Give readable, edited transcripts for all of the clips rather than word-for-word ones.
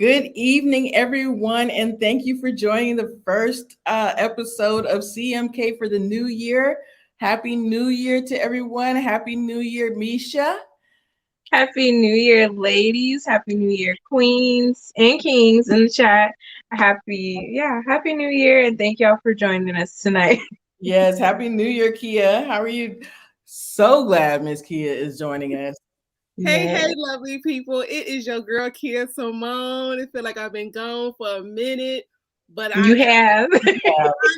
Good evening, everyone, and thank you for joining the first episode of CMK for the new year. Happy New Year to everyone. Happy New Year, Misha. Happy New Year, ladies. Happy New Year, queens and kings in the chat. Happy New Year, and thank y'all for joining us tonight. Yes, Happy New Year, Kia. How are you? So glad Miss Kia is joining us. Hey, lovely people. It is your girl, Kia Simone. It feel like I've been gone for a minute, but you have. I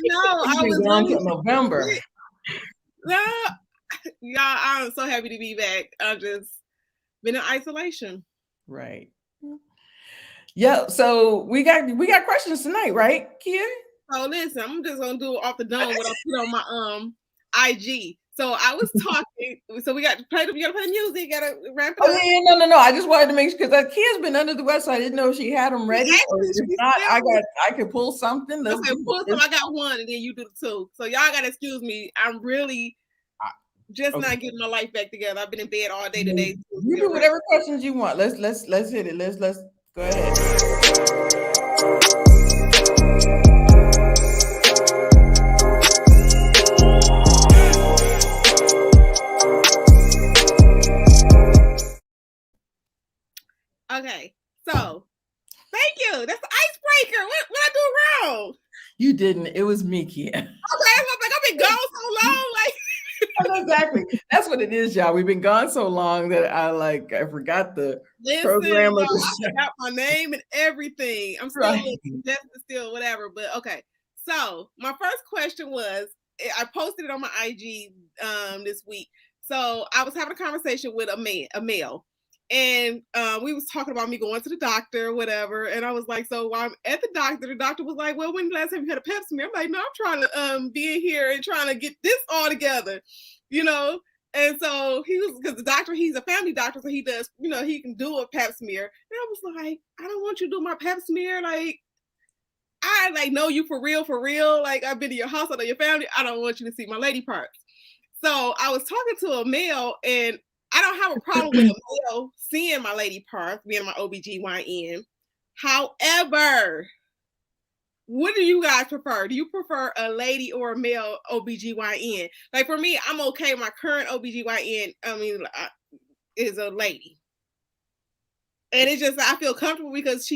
know. I was gone until November. No, y'all, I'm so happy to be back. I've just been in isolation. Right. Yeah, so we got questions tonight, right, Kia? So listen, I'm just gonna do off the dome what I put on my IG. So I was talking. So we got to play. You gotta play the music. You gotta ramp it up. Yeah, no. I just wanted to make sure because Kia's been under the weather, so I didn't know if she had them ready. Or if not, I could pull something. Okay, pull some. I got one, and then you do the two. So y'all gotta excuse me. I'm really just not getting my life back together. I've been in bed all day today. You do whatever questions you want. Let's hit it. Let's go ahead. Okay, so thank you. That's the icebreaker. What I do wrong? You didn't. It was me, Kia. Okay, I've been gone so long. Exactly. That's what it is, y'all. We've been gone so long that I forgot the program. I forgot my name and everything. I'm still whatever. But okay. So my first question was, I posted it on my IG this week. So I was having a conversation with a male. And we was talking about me going to the doctor or whatever. And I was like, so while I'm at the doctor was like, well, when last time you had a pap smear? I'm like, no, I'm trying to be in here and trying to get this all together, And so he was, because the doctor, he's a family doctor, so he does, he can do a pap smear. And I was like, I don't want you to do my pap smear. Like, I know you for real. Like, I've been to your house, I know your family. I don't want you to see my lady parts. So I was talking to a male, and I don't have a problem with a male seeing my lady parts, being my OBGYN. However, what do you guys prefer? Do you prefer a lady or a male OBGYN? Like for me, I'm okay. My current OBGYN, is a lady. And it's just, I feel comfortable because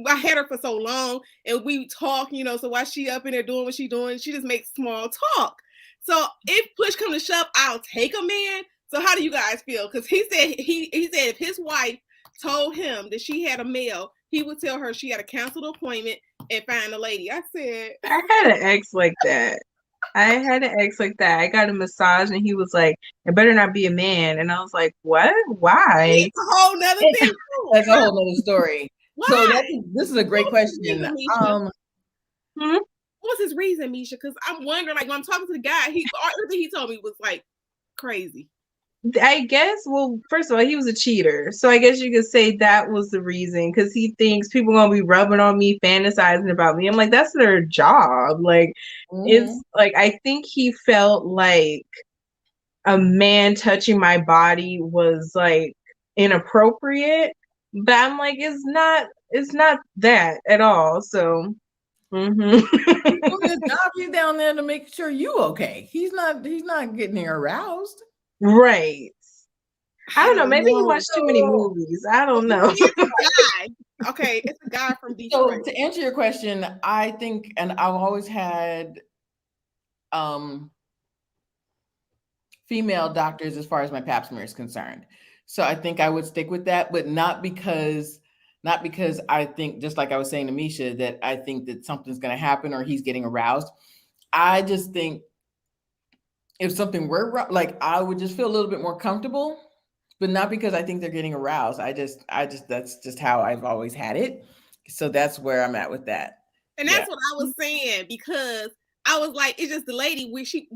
I had her for so long and we talk, so while she up in there doing what she's doing, she just makes small talk. So if push come to shove, I'll take a man. So how do you guys feel? Because he said if his wife told him that she had a male, he would tell her she had a canceled appointment and find a lady. I said, I had an ex like that. I got a massage and he was like, it better not be a man. And I was like, what? Why? It's a whole nother thing. That's a whole nother story. Why? So this is a great question. What was his reason, Misha? Because I'm wondering, like when I'm talking to the guy, everything he told me was like crazy. I guess, well, first of all, he was a cheater. So I guess you could say that was the reason, because he thinks people are going to be rubbing on me, fantasizing about me. I'm like, that's their job. Like, It's like, I think he felt like a man touching my body was like inappropriate. But I'm like, it's not that at all. So his job, he's down there to make sure you okay. He's not getting aroused. Right. I don't know. Maybe he watched too many movies. I don't know. Okay, it's a guy from Detroit. So to answer your question, I think, and I've always had female doctors as far as my pap smear is concerned. So I think I would stick with that, but not because I think, just like I was saying to Misha, that I think that something's going to happen or he's getting aroused. I just think if something were like, I would just feel a little bit more comfortable, but not because I think they're getting aroused. I just that's just how I've always had it. So that's where I'm at with that. And that's what I was saying, because I was like, it's just the lady. We have good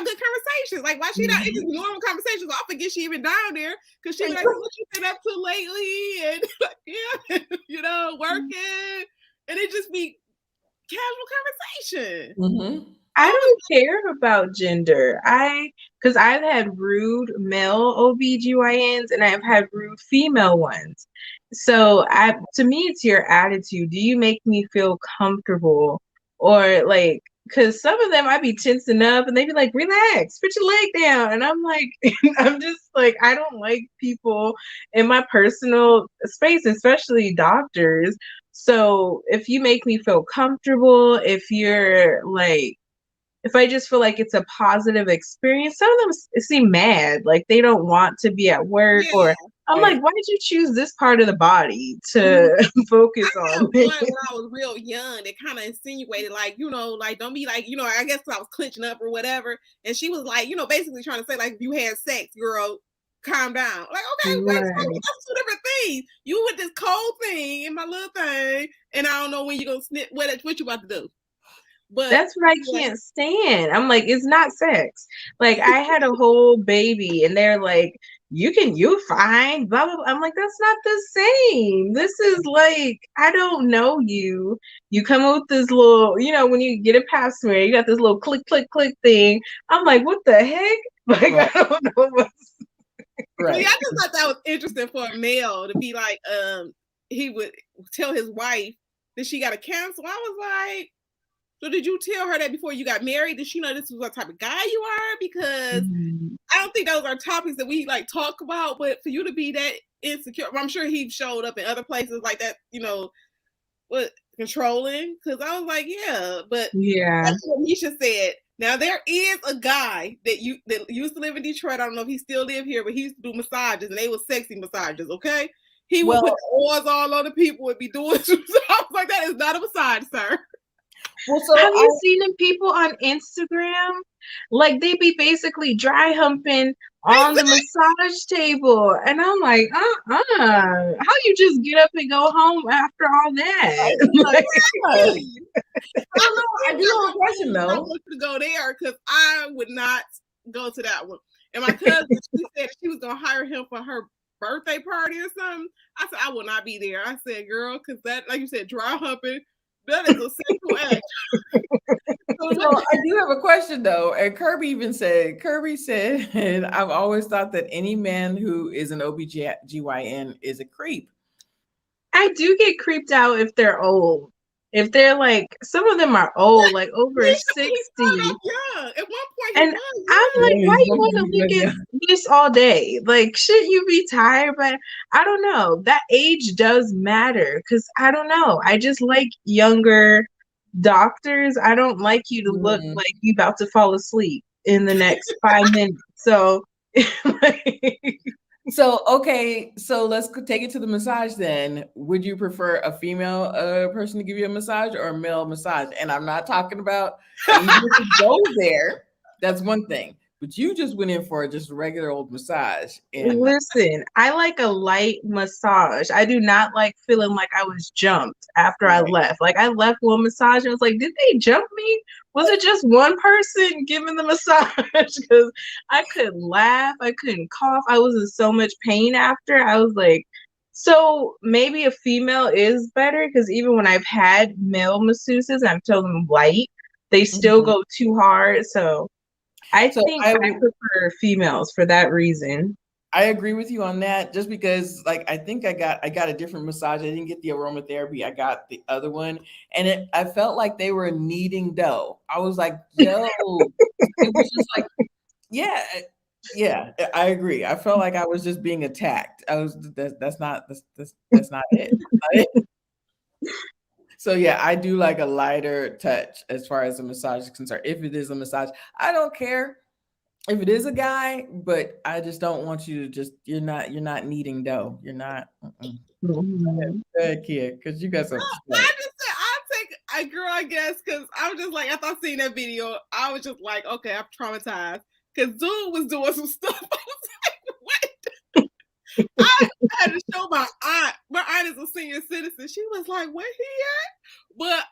conversations. Like, why she not? It's just normal conversations. I forget she even down there because she like, what you been up to lately? And working, and it just be casual conversation. I don't care about gender. Because I've had rude male OBGYNs and I've had rude female ones. So to me, it's your attitude. Do you make me feel comfortable? Or like, because some of them I be tensing up and they be like, relax, put your leg down. And I'm like, I'm just like, I don't like people in my personal space, especially doctors. So if you make me feel comfortable, if you're like, if I just feel like it's a positive experience, some of them seem mad, like they don't want to be at work, Yeah. or I'm Right. like, why did you choose this part of the body to Mhm. focus I had on? one when I was real young that kind of insinuated, like, like, don't be like, I guess 'cause I was clenching up or whatever. And she was like, basically trying to say, like, if you had sex, girl, calm down. Like, okay, wait, Right. that's two different things. You with this cold thing in my little thing, and I don't know when you're gonna snip what you about to do. But That's what I yeah, can't stand. I'm like, it's not sex. Like I had a whole baby and they're like, you fine, blah, blah, blah. I'm like, that's not the same. This is like, I don't know you. You come with this little, when you get a pap smear, you got this little click, click, click thing. I'm like, what the heck? Like, Right. I don't know what's Right. I just thought that was interesting for a male to be like, he would tell his wife that she got to cancel. I was like, so did you tell her that before you got married? Did she know this was what type of guy you are? Because I don't think those are topics that we like talk about, but for you to be that insecure, I'm sure he showed up in other places like that, what controlling. Because I was like, yeah, but Yeah. that's what Misha said. Now there is a guy that used to live in Detroit. I don't know if he still live here, but he used to do massages, and they were sexy massages. Okay, he would put oils all on the people and be doing stuff like that. Is not a massage, sir. Well, so Have you seen them people on Instagram? Like they be basically dry humping on the massage table. And I'm like, how you just get up and go home after all that? I don't know. I do have a question I though. want you to go there because I would not go to that one. And my cousin, she said she was gonna hire him for her birthday party or something. I said I will not be there. I said, girl, because that, like you said, dry humping, that is a sexual act. So I do have a question though, and Kirby said, I've always thought that any man who is an OBGYN is a creep. I do get creeped out if they're old. If they're like, some of them are old, like over 60. Yeah, at one point And I'm like, why you want to look at this all day? Like, shouldn't you be tired? But I don't know. That age does matter because I don't know. I just like younger doctors. I don't like you to look like you about to fall asleep in the next 5 minutes. So, So, okay, so let's take it to the massage then. Would you prefer a female person to give you a massage or a male massage? And I'm not talking about even if it goes there, that's one thing. But you just went in for just a regular old massage. And listen, I like a light massage. I do not like feeling like I was jumped after I left. Like I left one massage and I was like, did they jump me? Was it just one person giving the massage? Because I couldn't laugh, I couldn't cough. I was in so much pain after. I was like, so maybe a female is better because even when I've had male masseuses, I've told them light, they still go too hard. So I think I prefer females for that reason. I agree with you on that. Just because, like, I think I got a different massage. I didn't get the aromatherapy. I got the other one, and I felt like they were kneading dough. I was like, yo, it was just like, yeah. I agree. I felt like I was just being attacked. That's not it. So yeah, I do like a lighter touch as far as the massage is concerned. If it is a massage, I don't care if it is a guy, but I just don't want you to you're not kneading dough. You're not. Go ahead, Kia, because you got something. I just said I'll take a girl, I guess, because I was just like, after I seen that video, I was just like, okay, I'm traumatized. Because Zoom was doing some stuff. I was like, what? I had to show my aunt. My aunt is a senior citizen. She was like, where he at?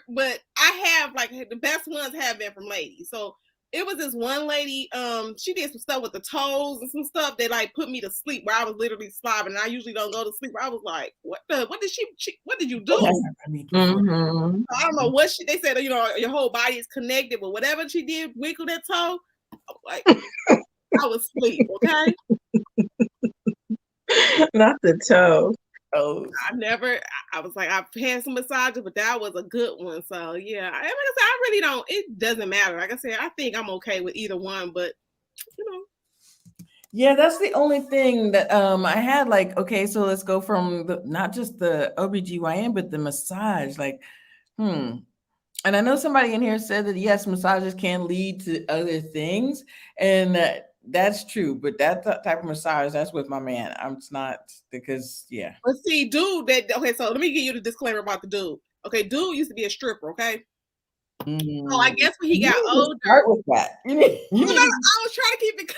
But I have, like, the best ones have been from ladies. So it was this one lady, she did some stuff with the toes and some stuff that like put me to sleep where I was literally slobbing, and I usually don't go to sleep. I was like, what did you do? I don't know what they said, your whole body is connected, but whatever she did, wiggle that toe, like I was asleep, okay? Not the toe. Oh, I was like, I've had some massages, but that was a good one. So yeah, like I said, I really don't. It doesn't matter. Like I said, I think I'm okay with either one, but you know. yeah, that's the only thing that I had like, okay, so let's go from not just the OBGYN, but the massage. Like, and I know somebody in here said that yes, massages can lead to other things, and that's true. But that type of massage, that's with my man. I'm just not because yeah. But see, dude, okay, so let me give you the disclaimer about the dude. Okay, dude used to be a stripper, okay? So I guess when he got older. Start with that. I was trying to keep it.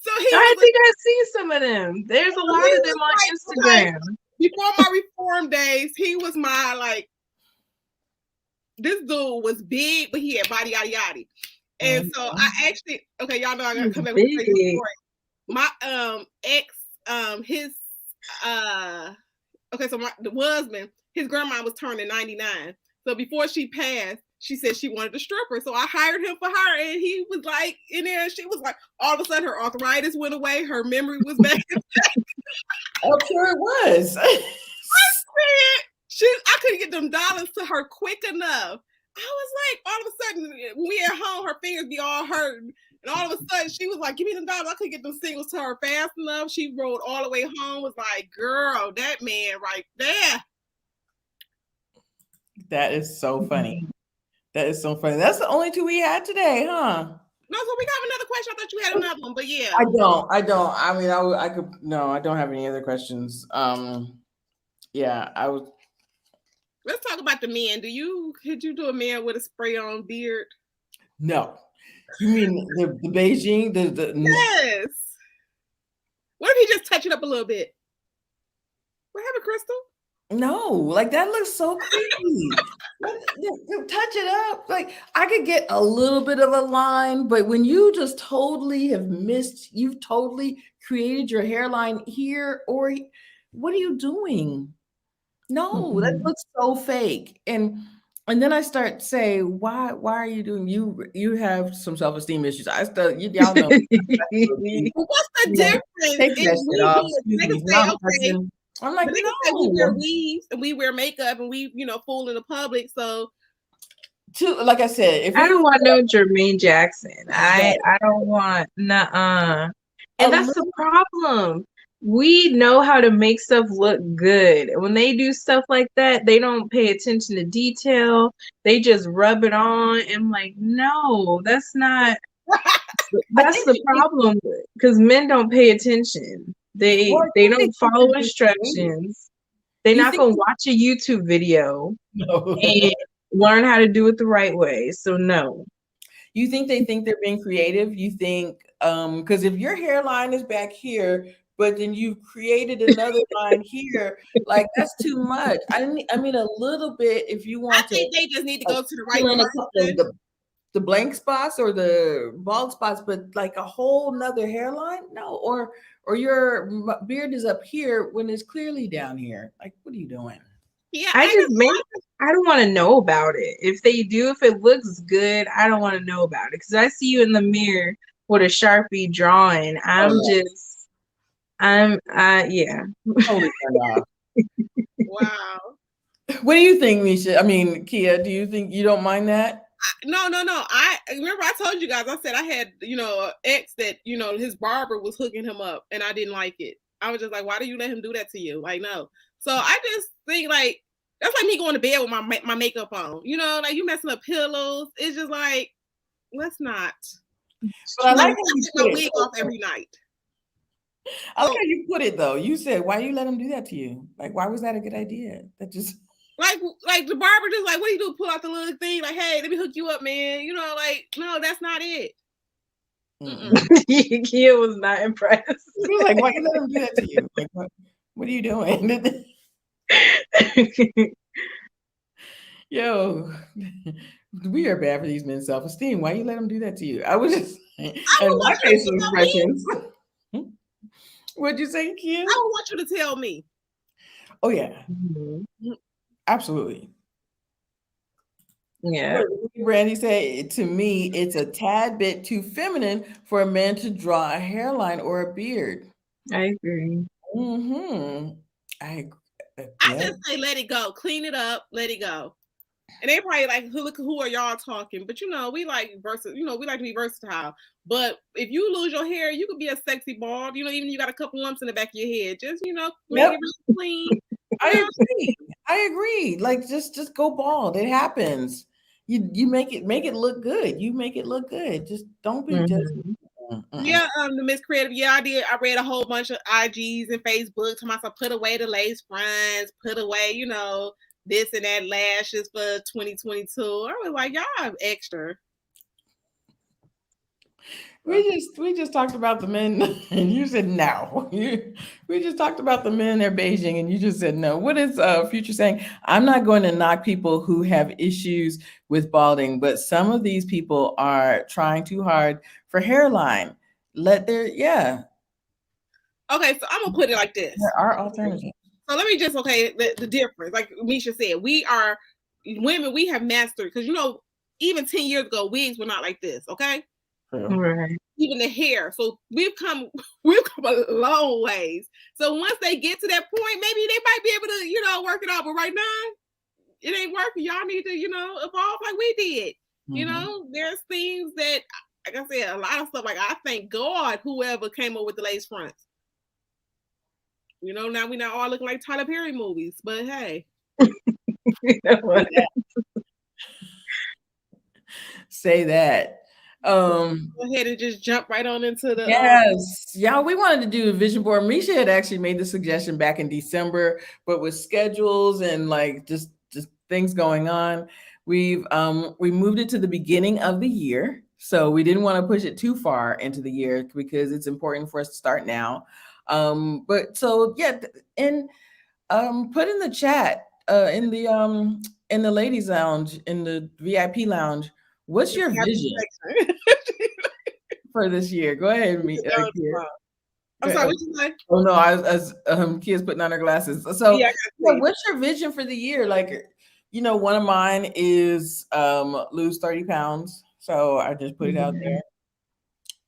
So I think I see some of them. There's a lot of them on Instagram. Before my reform days, he was my like. This dude was big, but he had body yada yada. And so I actually, okay, y'all know I gotta come back with the story. My ex, his okay, so the husband, his grandma was turning 99. So before she passed, she said she wanted a stripper. So I hired him for her, and he was like in there, and she was like, all of a sudden her arthritis went away, her memory was back. I'm sure it was. I couldn't get them dollars to her quick enough. I was like, all of a sudden, when we at home, her fingers be all hurting. And all of a sudden, she was like, give me them dollars. I couldn't get them singles to her fast enough. She rode all the way home, was like, girl, that man right there. That is so funny. That is so funny. That's the only two we had today, huh? No, so we got another question. I thought you had another one, but yeah. I don't. I mean, I could, no, I don't have any other questions. Yeah, I was. Let's talk about the men. Could you do a man with a spray on beard? No. You mean the Beijing? Yes. What if he just touch it up a little bit? What happened, Crystal? No, like that looks so creepy. Touch it up. Like I could get a little bit of a line, but when you just totally have missed, you've totally created your hairline here, or what are you doing? No, that looks so fake. And then I start to say, why are you doing? You have some self-esteem issues. Y'all know. What's the difference? Take that shit off. Okay. I'm like, no. We wear weaves and we wear makeup and we, fool in the public. So, like I said, I don't want no Jermaine Jackson. I don't want nuh-uh. And that's the problem. We know how to make stuff look good. When they do stuff like that, they don't pay attention to detail. They just rub it on. And I'm like, no, that's not. That's the problem. Because men don't pay attention. They don't follow instructions. They're not going to watch a YouTube video and learn how to do it the right way. So no. You think they think they're being creative? You think because if your hairline is back here, but then you've created another line here, like that's too much. I mean a little bit if you want to. I think they just need to go to the right the blank spots or the bald spots, but like a whole nother hairline? No, or your beard is up here when it's clearly down here. Like, what are you doing? Yeah, I don't want to know about it. If they do, if it looks good, I don't want to know about it. Because I see you in the mirror with a Sharpie drawing. Yeah. Wow. What do you think, Misha? I mean, Kia, do you think you don't mind that? No. I remember I told you guys, I said I had, an ex that, his barber was hooking him up and I didn't like it. I was just like, why do you let him do that to you? Like, no. So I just think like, that's like me going to bed with my makeup on, like you messing up pillows. It's just like, let's not. But I like my wig off every night. I like how you put it though. You said, why you let him do that to you? Like, why was that a good idea? That just like the barber just like, what do you do? Pull out the little thing, like, hey, let me hook you up, man. Like, no, that's not it. Kia was not impressed. He was like, why you let him do that to you? Like, what are you doing? Yo, we are bad for these men's self-esteem. Why you let them do that to you? I was just and my facial expressions. What'd you say, Kia? I don't want you to tell me. Oh yeah. Absolutely. Yeah. Brandy said, to me, it's a tad bit too feminine for a man to draw a hairline or a beard. I agree. I I just say let it go, clean it up, let it go. And they probably like, who are y'all talking? But we like we like to be versatile. But if you lose your hair, you could be a sexy bald. Even if you got a couple lumps in the back of your head, just make it really clean. I agree. Like just go bald. It happens. You make it look good. You make it look good. Just don't be just. Yeah, the Miss Creative. Yeah, I did. I read a whole bunch of IGs and Facebook to myself. Put away the lace fronts. Put away, this and that lashes for 2022. I was like, y'all have extra. We just talked about the men, and you said no. We just talked about the men. They're Beijing, and you just said no. What is Future saying? I'm not going to knock people who have issues with balding, but some of these people are trying too hard for hairline. Okay, so I'm gonna put it like this. There are alternatives. So let me just the difference. Like Misha said, we are women. We have mastered because even 10 years ago, wigs were not like this. Okay. Right. Even the hair. So we've come a long ways. So once they get to that point, maybe they might be able to, work it out. But right now, it ain't working. Y'all need to, evolve like we did. There's things that, like I said, a lot of stuff. Like I thank God whoever came up with the lace fronts. Now we're not all looking like Tyler Perry movies. But hey. Say that. Go ahead and just jump right on into the yes. Yeah, we wanted to do a vision board. Misha had actually made the suggestion back in December, but with schedules and like just things going on, we moved it to the beginning of the year. So we didn't want to push it too far into the year because it's important for us to start now. But so yeah, and put in the chat in the ladies lounge, in the VIP lounge, what's your vision for this year? Go ahead, I'm sorry, what you say? Oh no, I was kids putting on their glasses. So what's your vision for the year? Like, one of mine is lose 30 pounds. So I just put it out there.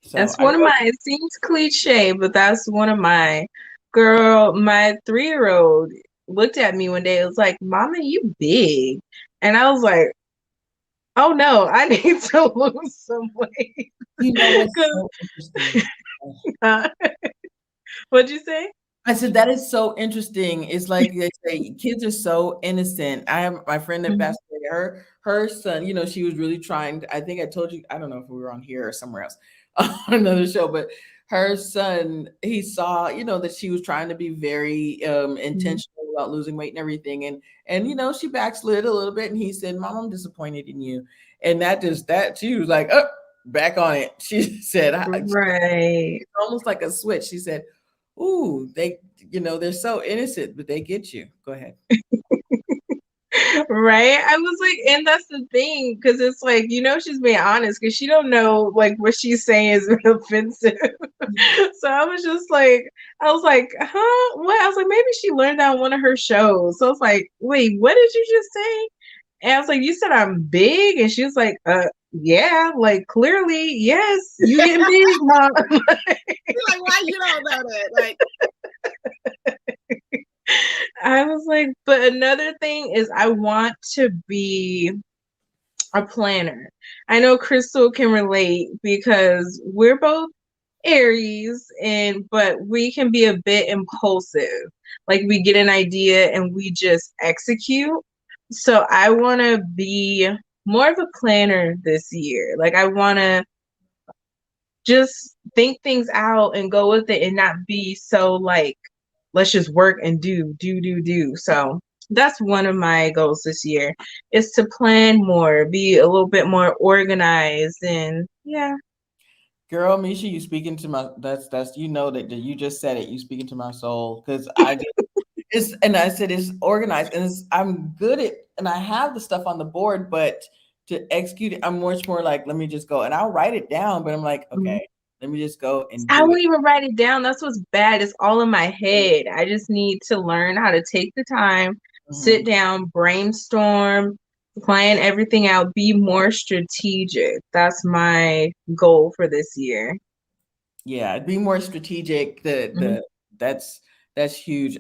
So that's one of my, it seems cliche, but that's one of my girl, my 3-year-old looked at me one day. It was like, Mama, you big. And I was like, oh no, I need to lose some weight. What's so interesting? What'd you say? I said that is so interesting. It's like they say, kids are so innocent. I have my friend that passed away. Her son, she was really trying. I think I told you. I don't know if we were on here or somewhere else on another show, but her son, he saw, that she was trying to be very intentional about losing weight and everything, and she backslid a little bit, and he said, "Mom, I'm disappointed in you," and that she was like, "Oh, back on it." She said, "Right." Almost like a switch. She said, "Ooh, they're so innocent, but they get you." Go ahead. Right. I was like, and that's the thing, because it's like, she's being honest because she don't know like what she's saying is offensive. So I was like, huh? What? I was like, maybe she learned that on one of her shows. So I was like, wait, what did you just say? And I was like, you said I'm big? And she was like, yeah, like clearly, yes, you get big, Mom. Like, why you don't know that? Like, I was like, but another thing is I want to be a planner. I know Crystal can relate because we're both Aries, but we can be a bit impulsive. Like we get an idea and we just execute. So I want to be more of a planner this year. Like I want to just think things out and go with it and not be so like, let's just work and do. So that's one of my goals this year, is to plan more, be a little bit more organized, and yeah. Girl, Misha, you speaking to my that's that you just said it. You speaking to my soul, because I said it's organized, and I'm good at, and I have the stuff on the board, but to execute it, I'm much more like, let me just go, and I'll write it down, but I'm like, okay, let me just go and I won't even write it down. That's what's bad. It's all in my head. I just need to learn how to take the time, sit down, brainstorm, plan everything out, be more strategic. That's my goal for this year. Yeah, be more strategic. That's huge.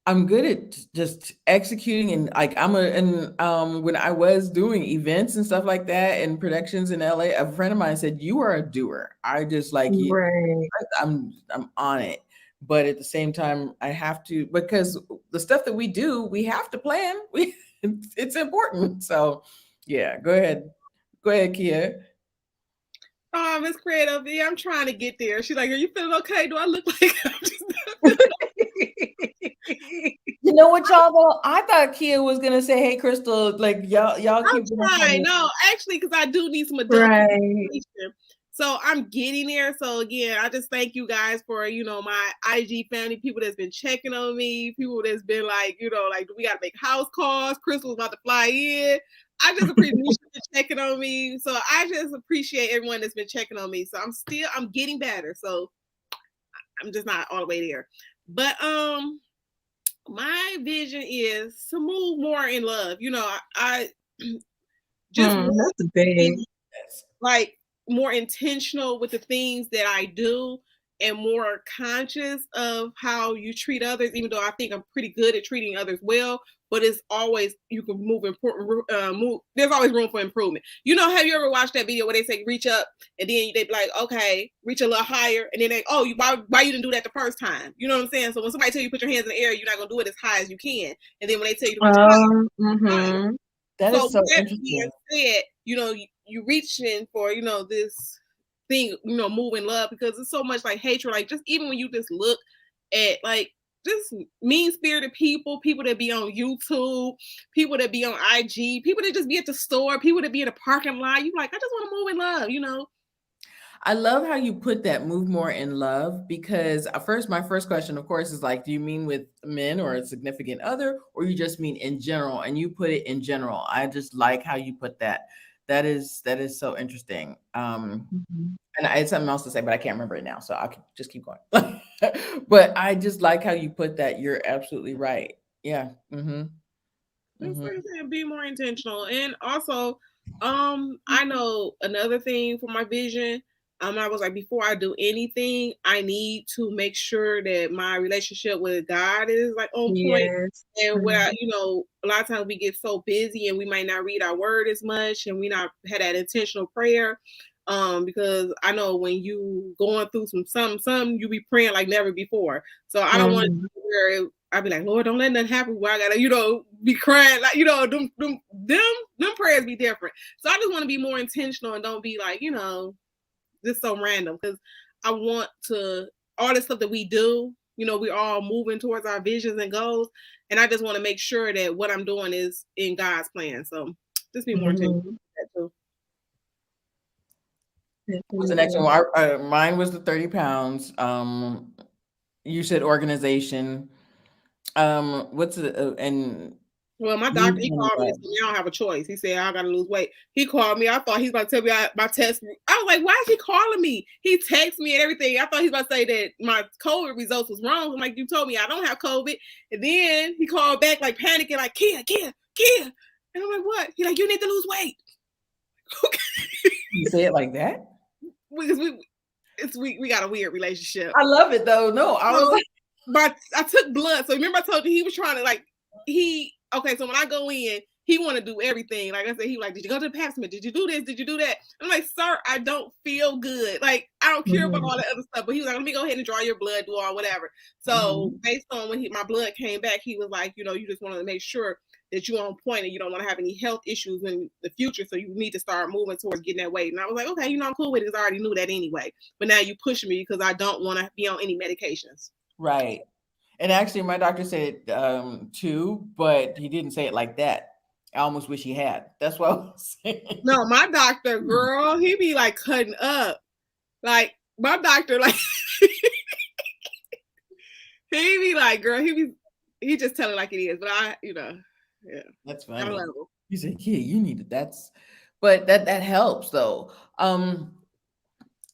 I'm good at just executing, and like when I was doing events and stuff like that and productions in LA, a friend of mine said, "You are a doer." I just like you. Right. I'm on it. But at the same time, I have to, because the stuff that we do, we have to plan. It's important. So yeah, go ahead. Go ahead, Kia. Oh, Miss Creative, yeah, I'm trying to get there. She's like, "Are you feeling okay? Do I look like I'm just You know what, y'all, though? I thought Kia was gonna say, "Hey, Crystal, like y'all I'm keep doing trying." No, actually, because I do need some adult Right. communication. So I'm getting there. So again, I just thank you guys for, my IG family, people that's been checking on me, people that's been like, like, we got to make house calls. Crystal's about to fly in. I just appreciate you checking on me. So I just appreciate everyone that's been checking on me. So I'm getting better. So I'm just not all the way there. But my vision is to move more in love. I just that's big. like more intentional with the things that I do and more conscious of how you treat others, even though I think I'm pretty good at treating others well, but it's always, you can move there's always room for improvement. Have you ever watched that video where they say reach up and then they be like, okay, reach a little higher, and then why you didn't do that the first time? You know what I'm saying? So when somebody tell you put your hands in the air, you're not gonna do it as high as you can, and then when they tell you to reach higher, that is so that interesting. being said, you reaching for, this thing, moving love, because it's so much like hatred. Like, just even when you just look at like just mean-spirited people that be on YouTube, people that be on IG, people that just be at the store, people that be in a parking lot, you like, I just want to move in love. I love how you put that, move more in love, because my first question, of course, is like, do you mean with men or a significant other, or you just mean in general? And you put it in general. I just like how you put that. That is so interesting. And I had something else to say, but I can't remember it now, so I can just keep going. But I just like how you put that. You're absolutely right. Yeah. Just like I said, be more intentional. And also, I know another thing for my vision. I was like, before I do anything, I need to make sure that my relationship with God is like on point. Yes. And where, a lot of times we get so busy and we might not read our word as much, and we not had that intentional prayer. Because I know when you going through some you be praying like never before. So I don't want to where I'd be like, Lord, don't let nothing happen where I gotta, be crying. Like, them prayers be different. So I just want to be more intentional and don't be like, just so random. Because I want to, all the stuff that we do, we're all moving towards our visions and goals. And I just want to make sure that what I'm doing is in God's plan. So just be more intentional with that too. What's the next one? Mine was the 30 pounds. You said organization. What's the and Well, my doctor, he called me and said, I don't have a choice. He said, I got to lose weight. He called me. I thought he was about to tell me my test. I was like, why is he calling me? He texted me and everything. I thought he was about to say that my COVID results was wrong. I'm like, you told me I don't have COVID. And then he called back like panicking, like, Kia. And I'm like, what? He's like, you need to lose weight. Okay. You say it like that? Because we got a weird relationship. I love it though. No, I was like, but I took blood. So remember I told you he was trying to okay, so when I go in, he want to do everything. Like I said, he like, did you go to the pap smear? Did you do this? Did you do that? I'm like, sir, I don't feel good. Like, I don't care about all the other stuff. But he was like, let me go ahead and draw your blood, do all whatever. So based on when my blood came back, he was like, you just wanted to make sure that you're on point and you don't want to have any health issues in the future. So you need to start moving towards getting that weight. And I was like, okay, I'm cool with it because I already knew that anyway. But now you pushing me because I don't want to be on any medications. Right. And actually, my doctor said it too, but he didn't say it like that. I almost wish he had. That's what I was saying. No, my doctor, girl, he be like cutting up. Like, my doctor, like, he be like, girl, he just tell it like it is. But yeah. That's funny. He said, yeah, you need it. But that helps though.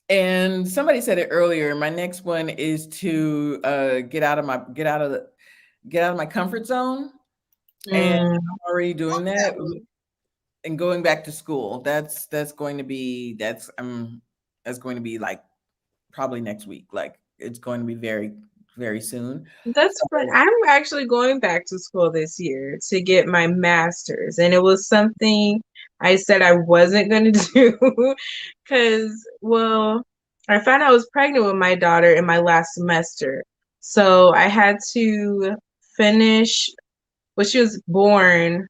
And somebody said it earlier. My next one is to get out of my comfort zone. And I'm already doing that. And going back to school. That's going to be like probably next week. Like, it's going to be very very soon. That's fun. I'm actually going back to school this year to get my master's, and it was something I said I wasn't going to do because, well, I found out I was pregnant with my daughter in my last semester. So I had to finish, well, she was born,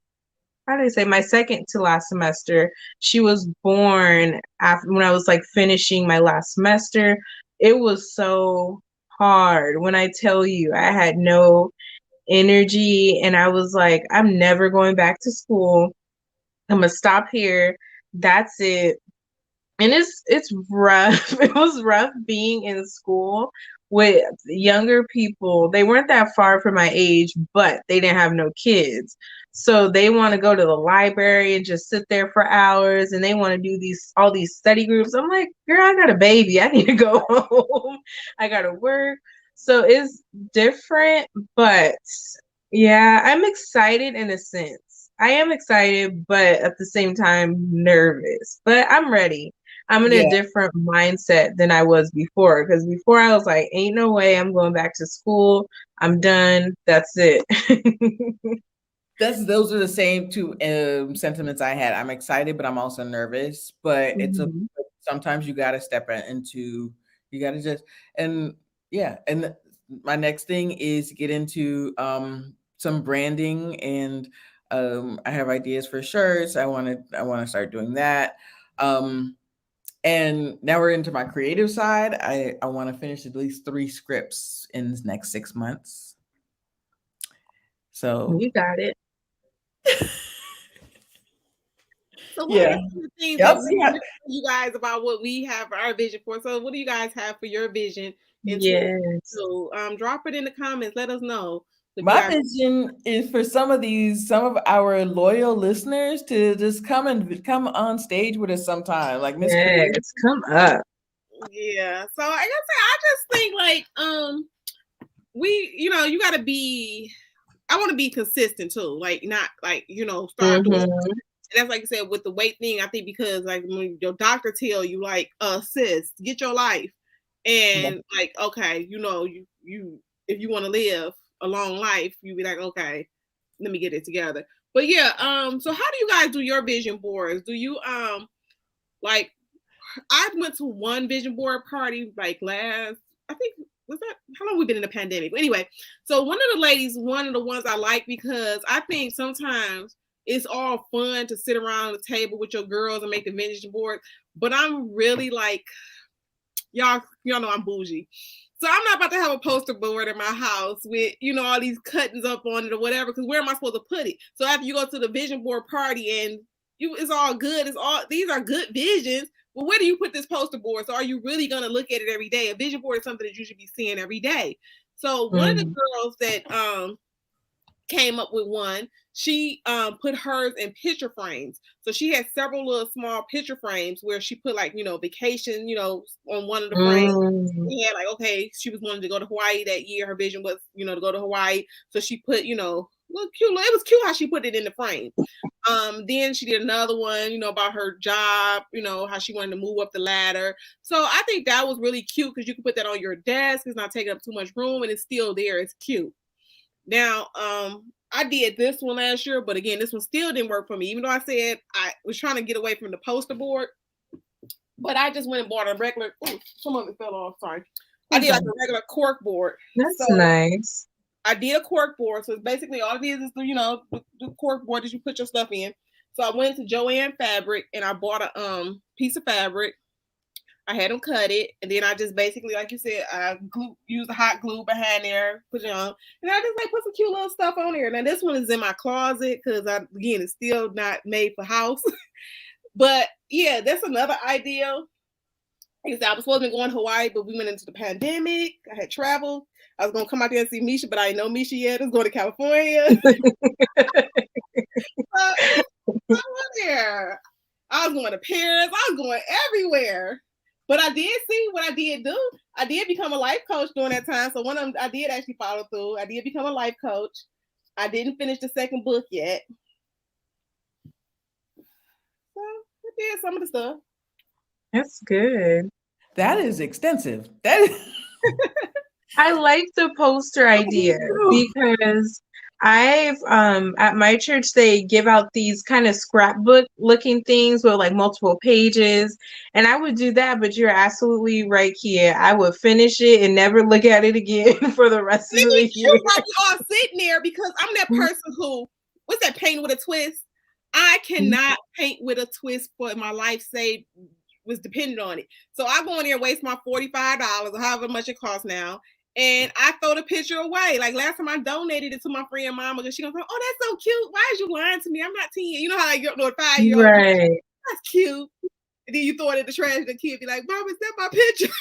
how did I say, my second to last semester. She was born after when I was like finishing my last semester. It was so hard. When I tell you, I had no energy and I was like, I'm never going back to school. I'm gonna stop here. That's it. And it's rough. It was rough being in school with younger people. They weren't that far from my age, but they didn't have no kids. So they want to go to the library and just sit there for hours, and they want to do these all these study groups. I'm like, girl, I got a baby. I need to go home. I gotta work. So it's different, but yeah, I'm excited in a sense. I am excited, but at the same time nervous. But I'm ready. I'm in a Yeah. different mindset than I was before. Because before I was like, ain't no way I'm going back to school. I'm done. That's it. Those are the same two sentiments I had. I'm excited, but I'm also nervous. But Mhm. sometimes you got to you got to just and yeah. And my next thing is get into some branding, and I have ideas for shirts. I want to start doing that. Um, and now we're into my creative side. I want to finish at least 3 scripts in the next 6 months. So You got it. So what are yeah. some of the things Yep. that we have you guys about what we have our vision for? So what do you guys have for your vision in Yes. 2022? Drop it in the comments. Let us know. If you My guys, vision is for some of our loyal listeners to just come on stage with us sometime, like Miss Creative. Yes. Come up. yeah. So I guess I just think like we you gotta be I want to be consistent too. Like not like, start doing Mhm. and that's like I said with the weight thing, I think because like when your doctor tell you like, sis, get your life. Yeah. And like, okay, you if you want to live a long life, you be like, okay, let me get it together. But yeah, so how do you guys do your vision boards? Do you like I went to one vision board party like I think was that how long we been in the pandemic? But anyway, so one of the ladies, one of the ones I like because I think sometimes it's all fun to sit around the table with your girls and make the vision board. But I'm really like y'all know I'm bougie. So I'm not about to have a poster board in my house with, all these cuttings up on it or whatever, because where am I supposed to put it? So after you go to the vision board party and it's all good, these are good visions. Well, where do you put this poster board? So are you really gonna look at it every day? A vision board is something that you should be seeing every day. So one of the girls that came up with one. She put hers in picture frames. So she had several little small picture frames where she put like, vacation, on one of the frames. She had like, okay, she was wanting to go to Hawaii that year. Her vision was, to go to Hawaii. So she put, look cute. It was cute how she put it in the frame. Then she did another one, about her job, how she wanted to move up the ladder. So I think that was really cute because you can put that on your desk. It's not taking up too much room and it's still there. It's cute. Now, I did this one last year, but again, this one still didn't work for me. Even though I said I was trying to get away from the poster board, but I just went and bought a regular. Oh, some of it fell off. Sorry. I did like a regular cork board. That's nice. I did a cork board, so it's basically all it is the cork board that you put your stuff in. So I went to Joann Fabric and I bought a piece of fabric. I had them cut it, and then I just basically, like you said, I used the hot glue behind there, put it on, and I just like put some cute little stuff on there. Now this one is in my closet because again, it's still not made for house. But yeah, that's another idea. Like I said, I was supposed to be going to Hawaii, but we went into the pandemic. I had traveled. I was gonna come out there and see Misha, but I didn't know Misha yet. I was going to California. So there. I was going to Paris. I was going everywhere. But I did see what I did do. I did become a life coach during that time. So one of them, I did actually follow through. I did become a life coach. I didn't finish the second book yet. So I did some of the stuff. That's good. That is extensive. That is I like the poster idea because I've at my church they give out these kind of scrapbook looking things with like multiple pages, and I would do that, but you're absolutely right here. I would finish it and never look at it again for the rest of the year. While we all sitting there, because I'm that person who, what's that, paint with a twist? I cannot paint with a twist for my life saved was dependent on it. So I go in there and waste my $45 or however much it costs now. And I throw the picture away. Like last time I donated it to my friend mama because she goes, oh, that's so cute. Why is you lying to me? I'm not 10. You know how I get no 5-year-old. Right. That's cute. And then you throw it in the trash and the kid be like, Mom, is that my picture?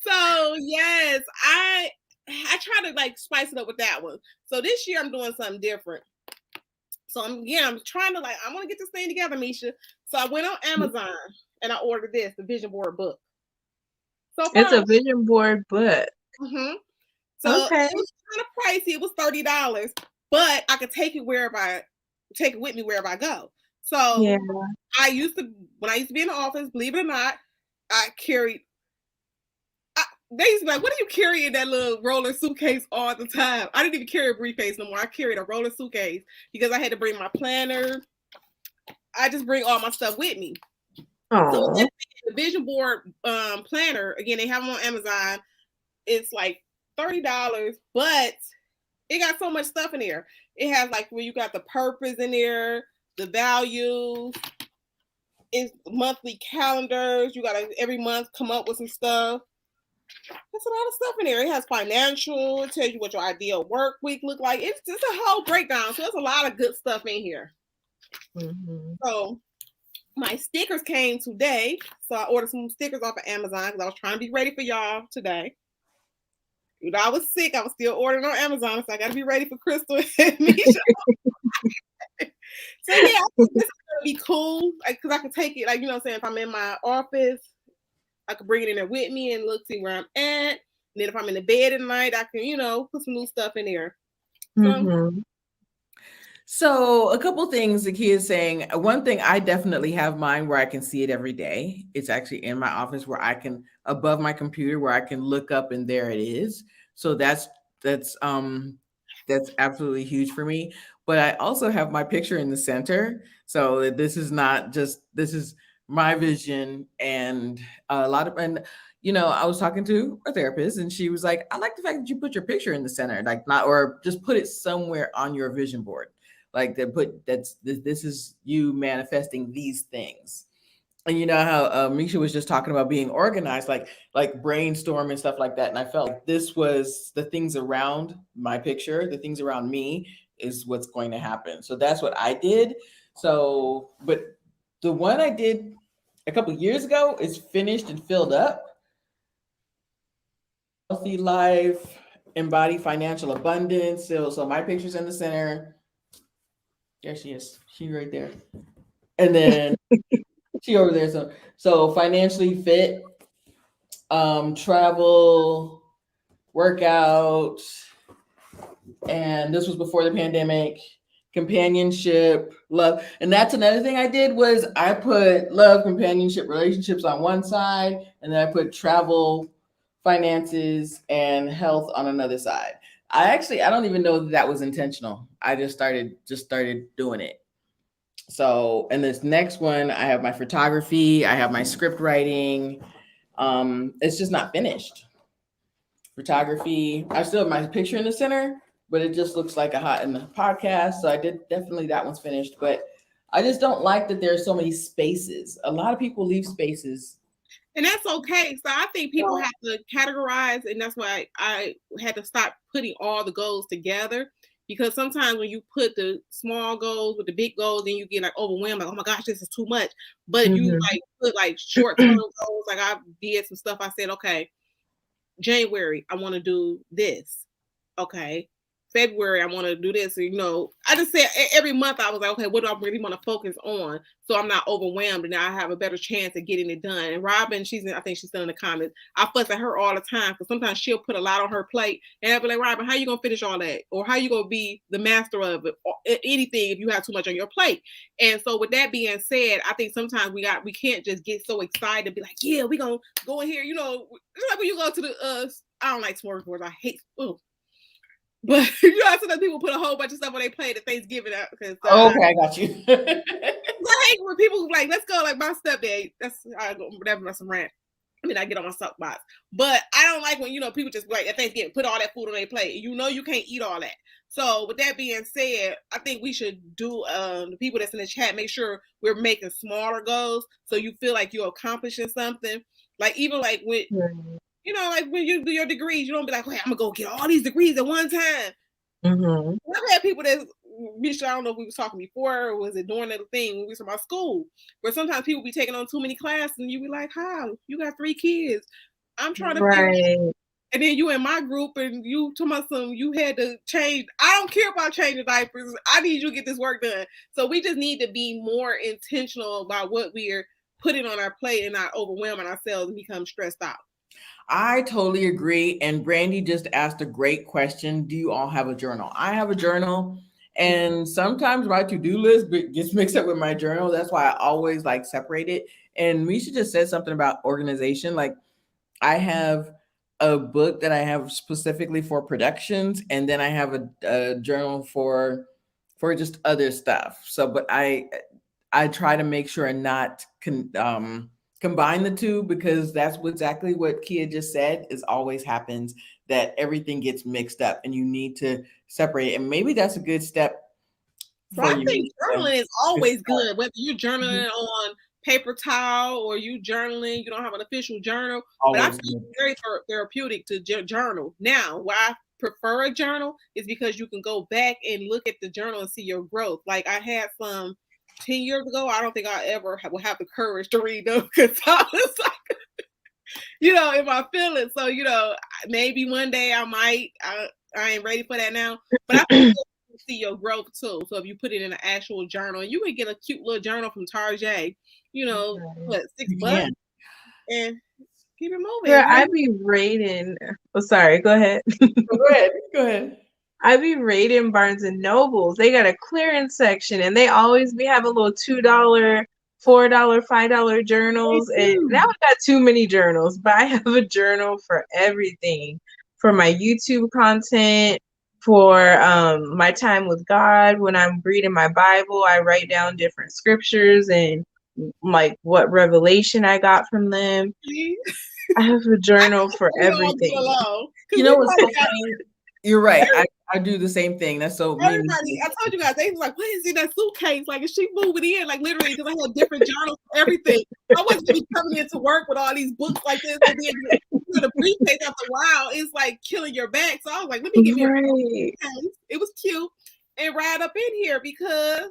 So yes, I try to like spice it up with that one. So this year I'm doing something different. So I'm trying to like, I want to get this thing together, Misha. So I went on Amazon and I ordered this, the vision board book. So it's a vision board book. Mm-hmm. So okay. It was kind of pricey. It was $30, but I could take it with me wherever I go. So yeah. when I used to be in the office, believe it or not, I carried. They used to be like, what do you carry in that little roller suitcase all the time? I didn't even carry a briefcase no more. I carried a roller suitcase because I had to bring my planner. I just bring all my stuff with me. Aww. So the vision board planner, again, they have them on Amazon. It's like $30, but it got so much stuff in there. It has like where you got the purpose in there, the values, it's monthly calendars. You got to every month come up with some stuff. That's a lot of stuff in there. It has financial, it tells you what your ideal work week look like. It's just a whole breakdown. So there's a lot of good stuff in here. Mm-hmm. So my stickers came today. So I ordered some stickers off of Amazon because I was trying to be ready for y'all today. Even though I was sick, I was still ordering on Amazon. So I got to be ready for Crystal and Misha. So yeah, I think this is going to be cool. Because I can take it, like, you know what I'm saying, if I'm in my office, I could bring it in there with me and see where I'm at. And then if I'm in the bed at night, I can, put some new stuff in there. So a couple things the kid is saying. One thing, I definitely have mine where I can see it every day. It's actually in my office where I can, above my computer, where I can look up and there it is. So that's absolutely huge for me. But I also have my picture in the center. So this is my vision, and I was talking to a therapist and she was like, I like the fact that you put your picture in the center, like not, or just put it somewhere on your vision board. Like this is you manifesting these things. And you know how Misha was just talking about being organized, like brainstorm and stuff like that. And I felt like this was the things around my picture, the things around me is what's going to happen. So that's what I did. So, but the one I did a couple of years ago is finished and filled up. Healthy life, embody financial abundance. So my picture's in the center. There she is. She right there. And then she over there. So financially fit, travel, workout, and this was before the pandemic. Companionship, love. And that's another thing I did was I put love, companionship, relationships on one side, and then I put travel, finances, and health on another side. I don't even know that was intentional. I just started doing it. So, and this next one, I have my photography, I have my script writing. It's just not finished. Photography, I still have my picture in the center, but it just looks like a hot in the podcast. So I did definitely, that one's finished, but I just don't like that there's so many spaces. A lot of people leave spaces. And that's okay. So I think people have to categorize, and that's why I had to stop putting all the goals together, because sometimes when you put the small goals with the big goals, then you get like overwhelmed, like, oh my gosh, this is too much. But if you like put like short-term goals, like I did some stuff, I said, okay, January, I want to do this. Okay. February I want to do this. So, I just said every month I was like, okay, what do I really want to focus on? So I'm not overwhelmed, and now I have a better chance of getting it done. And Robin, I think she's still in the comments. I fuss at her all the time because sometimes she'll put a lot on her plate, and I'll be like, Robin, how you gonna finish all that, or how you gonna be the master of it, or anything if you have too much on your plate? And so with that being said, I think sometimes we can't just get so excited and be like, yeah, we gonna go in here. It's like when you go to the I don't like smorgasbords. I hate. But sometimes people put a whole bunch of stuff on their plate at Thanksgiving. Okay, I got you. I hate when people like, let's go, like my stepdad. I go whatever. That's a rant. I get on my soapbox, but I don't like when people just like at Thanksgiving put all that food on their plate. You can't eat all that. So with that being said, I think we should do the people that's in the chat, make sure we're making smaller goals so you feel like you're accomplishing something. Like even like with. Like when you do your degrees, you don't be like, "Hey, I'm gonna go get all these degrees at one time." Mm-hmm. I've had people that, Misha, I don't know if we was talking before or was it during the thing when we was talking about school, where sometimes people be taking on too many classes and you be like, "How? You got 3 kids? I'm trying to right." And then you in my group and you talking about you had to change. I don't care about changing diapers. I need you to get this work done. So we just need to be more intentional about what we're putting on our plate and not overwhelming ourselves and become stressed out. I totally agree. And Brandy just asked a great question. Do you all have a journal? I have a journal, and sometimes my to-do list gets mixed up with my journal. That's why I always like separate it. And Misha just said something about organization. Like I have a book that I have specifically for productions, and then I have a journal for just other stuff. So, but I try to make sure and not combine the two, because that's exactly what Kia just said is always happens, that everything gets mixed up and you need to separate it. And maybe that's a good step. So I think journaling is always good, whether you're journaling on paper towel or you journaling, you don't have an official journal. Always but I think it's very therapeutic to journal. Now, why I prefer a journal is because you can go back and look at the journal and see your growth. Like I had some 10 years ago, I don't think I ever will have the courage to read them because I was like, in my feelings. So, maybe one day I might. I ain't ready for that now. But I think you see your growth too. So if you put it in an actual journal, you can get a cute little journal from Target, what, $6, and keep it moving. Yeah, I be rating. Oh, sorry. Go ahead. Go ahead. I be rating Barnes and Nobles. They got a clearance section, and they always be having little $2, $4, $5 journals. And now I got too many journals, but I have a journal for everything, for my YouTube content, for my time with God. When I'm reading my Bible, I write down different scriptures and like what revelation I got from them. I have a journal for everything. You know what's so funny? You're right. I do the same thing. That's so. Everybody, I told you guys, they was like, "What is in that suitcase?" Like, is she moving in? Like, literally, because I had different journals for everything. I wasn't just coming into work with all these books like this, and then the briefcase after a while, it's like killing your back. So I was like, "Let me get me a briefcase." It was cute and right up in here because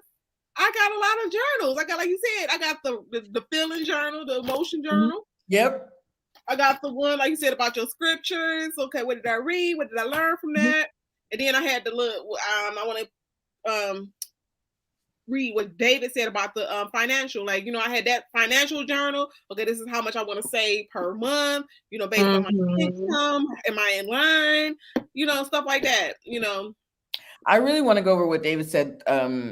I got a lot of journals. I got, like you said, I got the feeling journal, the emotion journal. Yep. I got the one, like you said, about your scriptures. Okay, what did I read? What did I learn from that? And then I had to look. I want to read what David said about the financial. Like, I had that financial journal. Okay, this is how much I want to save per month. Based on my income. Am I in line? Stuff like that. I really want to go over what David said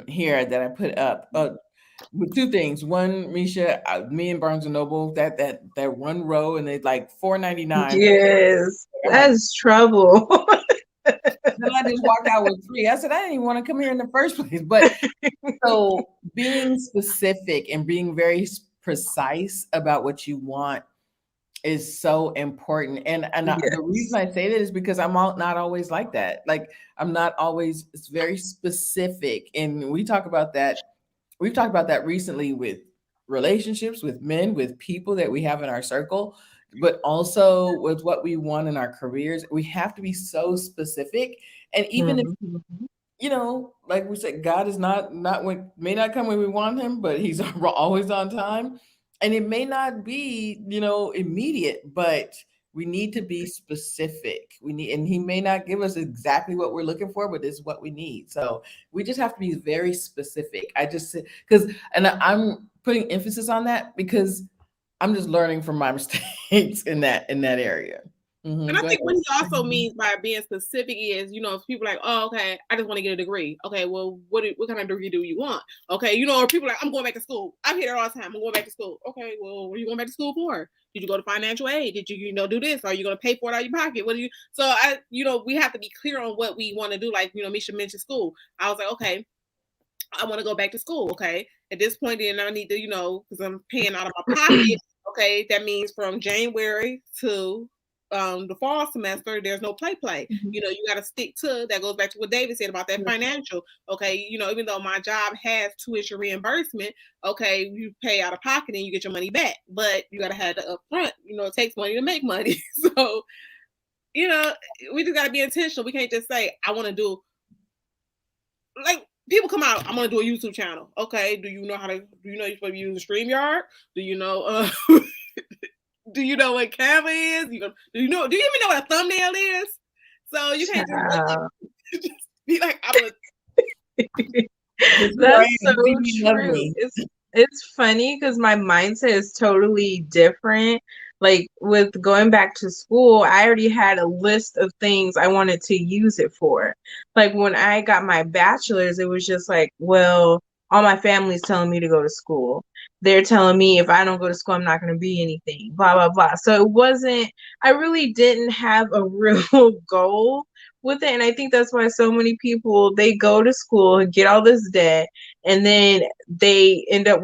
here that I put up. With 2 things. One, Misha, me and Barnes and Noble, that one row, and it's like $4.99. Yes, that's trouble. Then I just walked out with 3. I said I didn't even want to come here in the first place. But so being specific and being very precise about what you want is so important. And yes. The reason I say that is because I'm not always like that. Like I'm not always. It's very specific, and we talk about that. We've talked about that recently with relationships, with men, with people that we have in our circle, but also with what we want in our careers. We have to be so specific. And even if, like we said, God is may not come when we want him, but he's always on time. And it may not be, immediate, but We need to be specific. And he may not give us exactly what we're looking for, but it's what we need. So we just have to be very specific. I'm putting emphasis on that because I'm just learning from my mistakes in that area. And I think what he also means by being specific is, if people are like, oh, okay, I just want to get a degree. Okay, well, what kind of degree do you want? Okay, or people are like, I'm going back to school. I hear that all the time. I'm going back to school. Okay, well, what are you going back to school for? Did you go to financial aid? Did you, do this? Are you going to pay for it out of your pocket? What do you? So we have to be clear on what we want to do. Like, Misha mentioned school. I was like, okay, I want to go back to school. Okay, at this point, then I need to, because I'm paying out of my pocket. Okay, that means from January to the fall semester, there's no play. Mm-hmm. You got to stick to that. Goes back to what David said about that financial. Okay, even though my job has tuition reimbursement, okay, you pay out of pocket and you get your money back, but you got to have the upfront. It takes money to make money. So, we just got to be intentional. We can't just say, I want to do, like, people come out, I'm going to do a YouTube channel. Okay, do you know you're supposed to be using StreamYard? Do you know, do you know what Canva is? Do you even know what a thumbnail is? So you can't just be like, I'm gonna. That's so true. It's funny because my mindset is totally different. Like with going back to school, I already had a list of things I wanted to use it for. Like when I got my bachelor's, it was just like, well, all my family's telling me to go to school. They're telling me if I don't go to school, I'm not going to be anything, blah, blah, blah. So I really didn't have a real goal with it. And I think that's why so many people, they go to school and get all this debt, and then they end up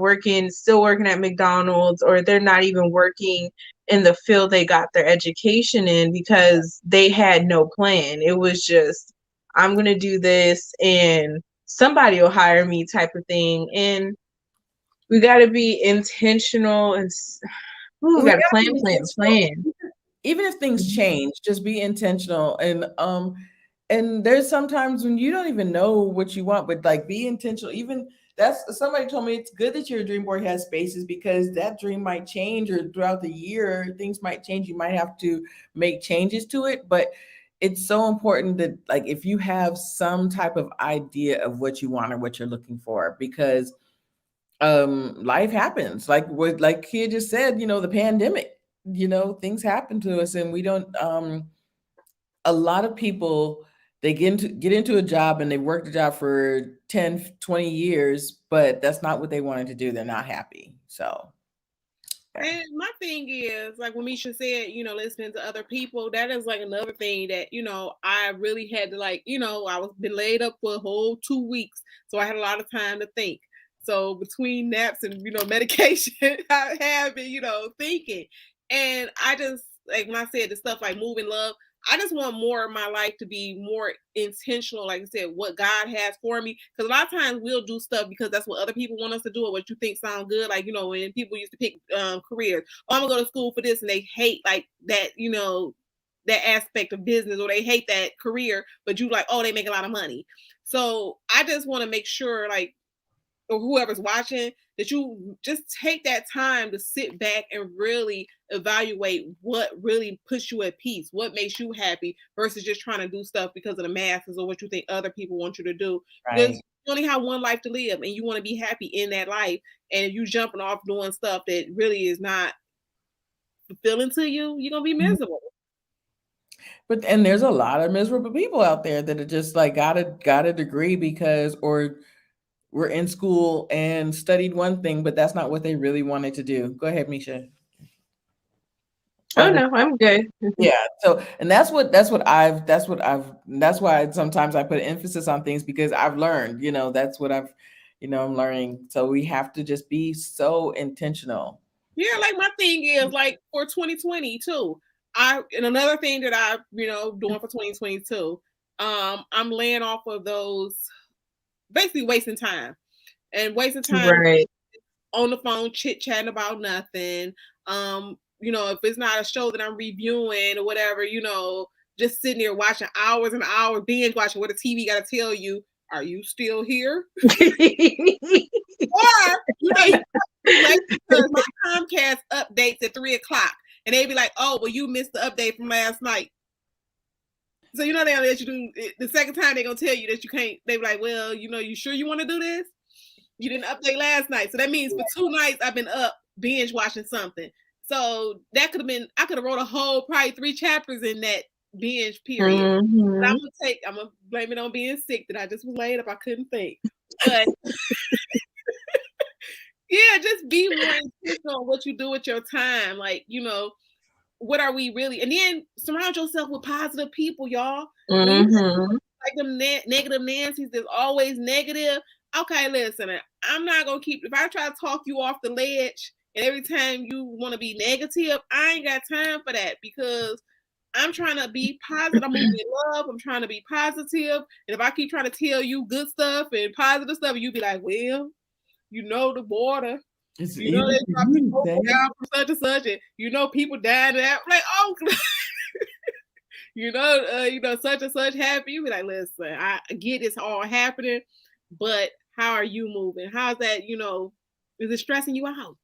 still working at McDonald's, or they're not even working in the field they got their education in because they had no plan. It was just, I'm going to do this and somebody will hire me type of thing. And we got to be intentional and we got to plan. Even if things change, just be intentional. And there's sometimes when you don't even know what you want, but like be intentional. Even somebody told me it's good that your dream board has spaces because that dream might change, or throughout the year things might change. You might have to make changes to it, but it's so important that, like, if you have some type of idea of what you want or what you're looking for, because life happens. Like Kia just said, the pandemic, things happen to us, and we don't a lot of people, they get into a job and they work the job for 10, 20 years, but that's not what they wanted to do. They're not happy. So. And my thing is, like when Misha said, listening to other people, that is like another thing that, I really had to, like, I was been laid up for a whole 2 weeks. So I had a lot of time to think. So between naps and, medication, I have been, thinking. And I just, like when I said the stuff like move in love, I just want more of my life to be more intentional, like I said, what God has for me. Because a lot of times we'll do stuff because that's what other people want us to do or what you think sound good. Like, when people used to pick careers, I'm going to go to school for this, and they hate like that, that aspect of business, or they hate that career, but you like, oh, they make a lot of money. So I just want to make sure, like, or whoever's watching, that you just take that time to sit back and really evaluate what really puts you at peace, what makes you happy, versus just trying to do stuff because of the masses or what you think other people want you to do. Right. Because you only have one life to live, and you want to be happy in that life. And if you jumping off doing stuff that really is not fulfilling to you, you're gonna be miserable. And there's a lot of miserable people out there that are just like got a degree because, or were in school and studied one thing, but that's not what they really wanted to do. Go ahead, Misha. Oh no, I'm good. Yeah. So, and that's why sometimes I put emphasis on things, because I've learned, that's what I'm learning. So we have to just be so intentional. Yeah. Like my thing is, like, for 2020 too, and another thing that I, doing for 2022, I'm laying off of those, basically wasting time Right. on the phone, chit-chatting about nothing. If it's not a show that I'm reviewing or whatever, just sitting there watching hours and hours, binge watching what the TV got to tell you. Are you still here? Or, because my Comcast updates at 3:00. and they be like, "Oh, well, you missed the update from last night." So you know they'll let you do the second time. They're gonna tell you that you can't. They be like, "Well, you sure you want to do this? You didn't update last night, so that means for 2 nights I've been up binge watching something." So that could have been. I could have wrote a whole probably 3 chapters in that binge period. Mm-hmm. But I'm gonna blame it on being sick that I just was laid up. I couldn't think, but. Yeah, just be more intentional on what you do with your time. Like, what are we really? And then surround yourself with positive people, y'all. Mm-hmm. Like them negative Nancy's that's always negative. Okay, listen, I'm not gonna keep. If I try to talk you off the ledge, and every time you want to be negative, I ain't got time for that because I'm trying to be positive. I'm moving in love. I'm trying to be positive. And if I keep trying to tell you good stuff and positive stuff, you be like, well. The border. They drop people down from such and such, and people died. And like, oh, such and such happened. You be like, listen, I get it's all happening, but how are you moving? How's that? Is it stressing you out?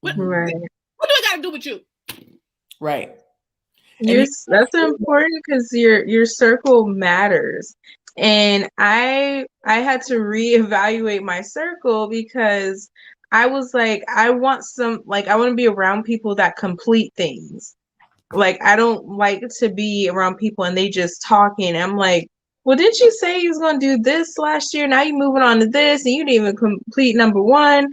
What do I got to do with you? Right. That's important because your circle matters. And I had to reevaluate my circle because I was like, I want to be around people that complete things. Like, I don't like to be around people and they just talking. I'm like, well, didn't you say you was going to do this last year? Now you're moving on to this and you didn't even complete number 1.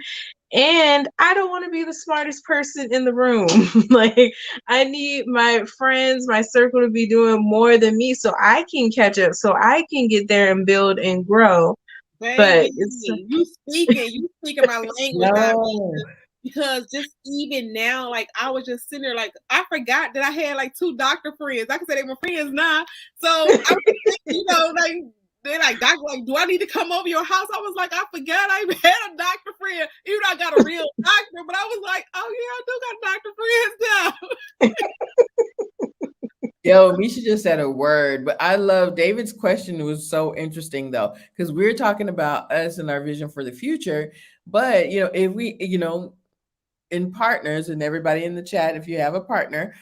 And I don't want to be the smartest person in the room. Like, I need my friends, my circle to be doing more than me so I can catch up, so I can get there and build and grow. Baby, but you speaking my language. Because just even now, like, I was just sitting there, like, I forgot that I had like 2 doctor friends. I can say they were friends now. So I was, like, they're like, doctor, like, do I need to come over your house? I was like, I forgot I even had a doctor friend. Even though I got a real doctor, but I was like, oh yeah, I do got doctor friends now. Yo, Misha just said a word, but I love David's question. It was so interesting though, because we're talking about us and our vision for the future. But if we, in partners, and everybody in the chat, if you have a partner,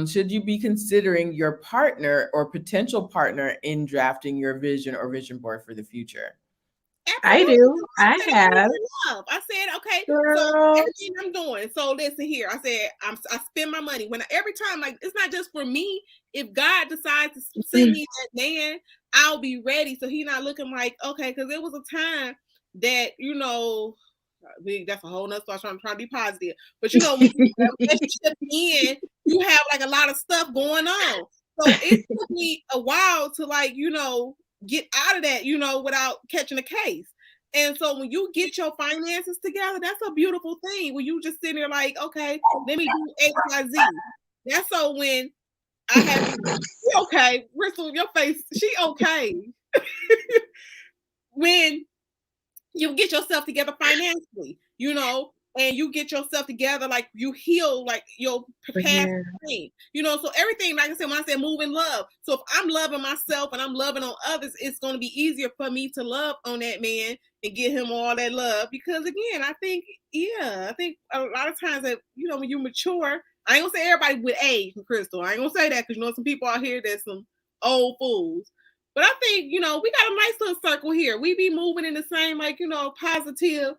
should you be considering your partner or potential partner in drafting your vision or vision board for the future? Absolutely. I do. I have. I said, okay, so everything I'm doing. So listen here. I said, I spend my money every time, like, it's not just for me. If God decides to send me that man, I'll be ready. So he's not looking like, okay, because there was a time that, that's a whole nother story. I'm trying to be positive. But when you you have like a lot of stuff going on. So it took me a while to get out of that, without catching a case. And so when you get your finances together, that's a beautiful thing. When you just sit there like, okay, let me do X, Y, Z. That's so when I have okay, Bristol, your face, she okay. When you get yourself together financially, and you get yourself together, like you heal, like your past pain, so everything, like I said, when I said move in love. So if I'm loving myself and I'm loving on others, it's going to be easier for me to love on that man and get him all that love. Because again, I think a lot of times that, when you mature, I ain't gonna say everybody with age, Crystal. I ain't gonna say that because some people out here that's some old fools. But I think, we got a nice little circle here. We be moving in the same, positive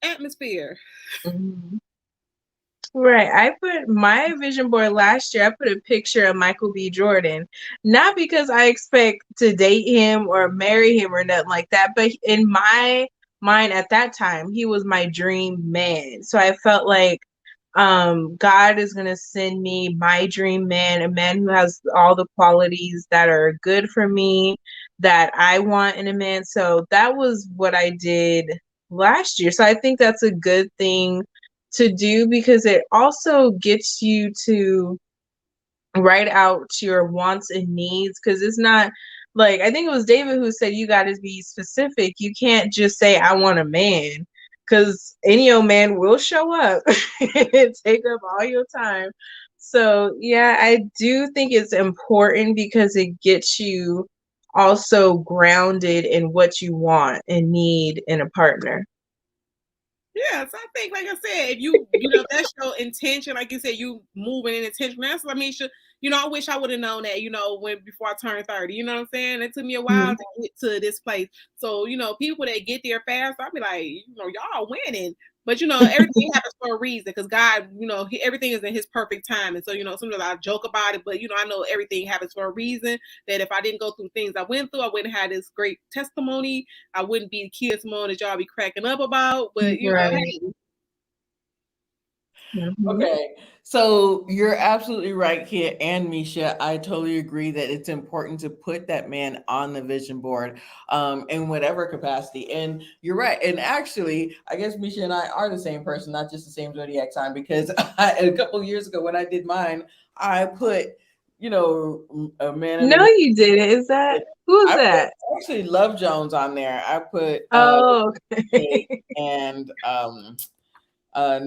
atmosphere. Mm-hmm. Right. I put my vision board last year. I put a picture of Michael B. Jordan, not because I expect to date him or marry him or nothing like that, but in my mind at that time, he was my dream man. So I felt like God is going to send me my dream man, a man who has all the qualities that are good for me, that I want in a man. So that was what I did last year. So I think that's a good thing to do because it also gets you to write out your wants and needs, because it's not like, I think it was David who said you got to be specific. You can't just say I want a man, because any old man will show up and take up all your time. So yeah, I do think it's important because it gets you also grounded in what you want and need in a partner. Yeah, so I think, like I said, if you that's your intention, like you said, you moving in intention. That's what I mean. I wish I would have known that, when before I turned 30. You know what I'm saying? It took me a while to get to this place. So, people that get there fast, I'll be like, y'all winning. But everything happens for a reason because God, everything is in His perfect time. And so, sometimes I joke about it, but I know everything happens for a reason. That if I didn't go through things I went through, I wouldn't have this great testimony. I wouldn't be the kid Simone that y'all be cracking up about. But Right. hey. Okay, so you're absolutely right, Kit and Misha. I totally agree that it's important to put that man on the vision board, in whatever capacity. And you're right. And actually, I guess Misha and I are the same person, not just the same zodiac sign. Because a couple of years ago, when I did mine, I put, a man. No, you didn't. Is that who's that? Actually, Love Jones on there. I put okay. and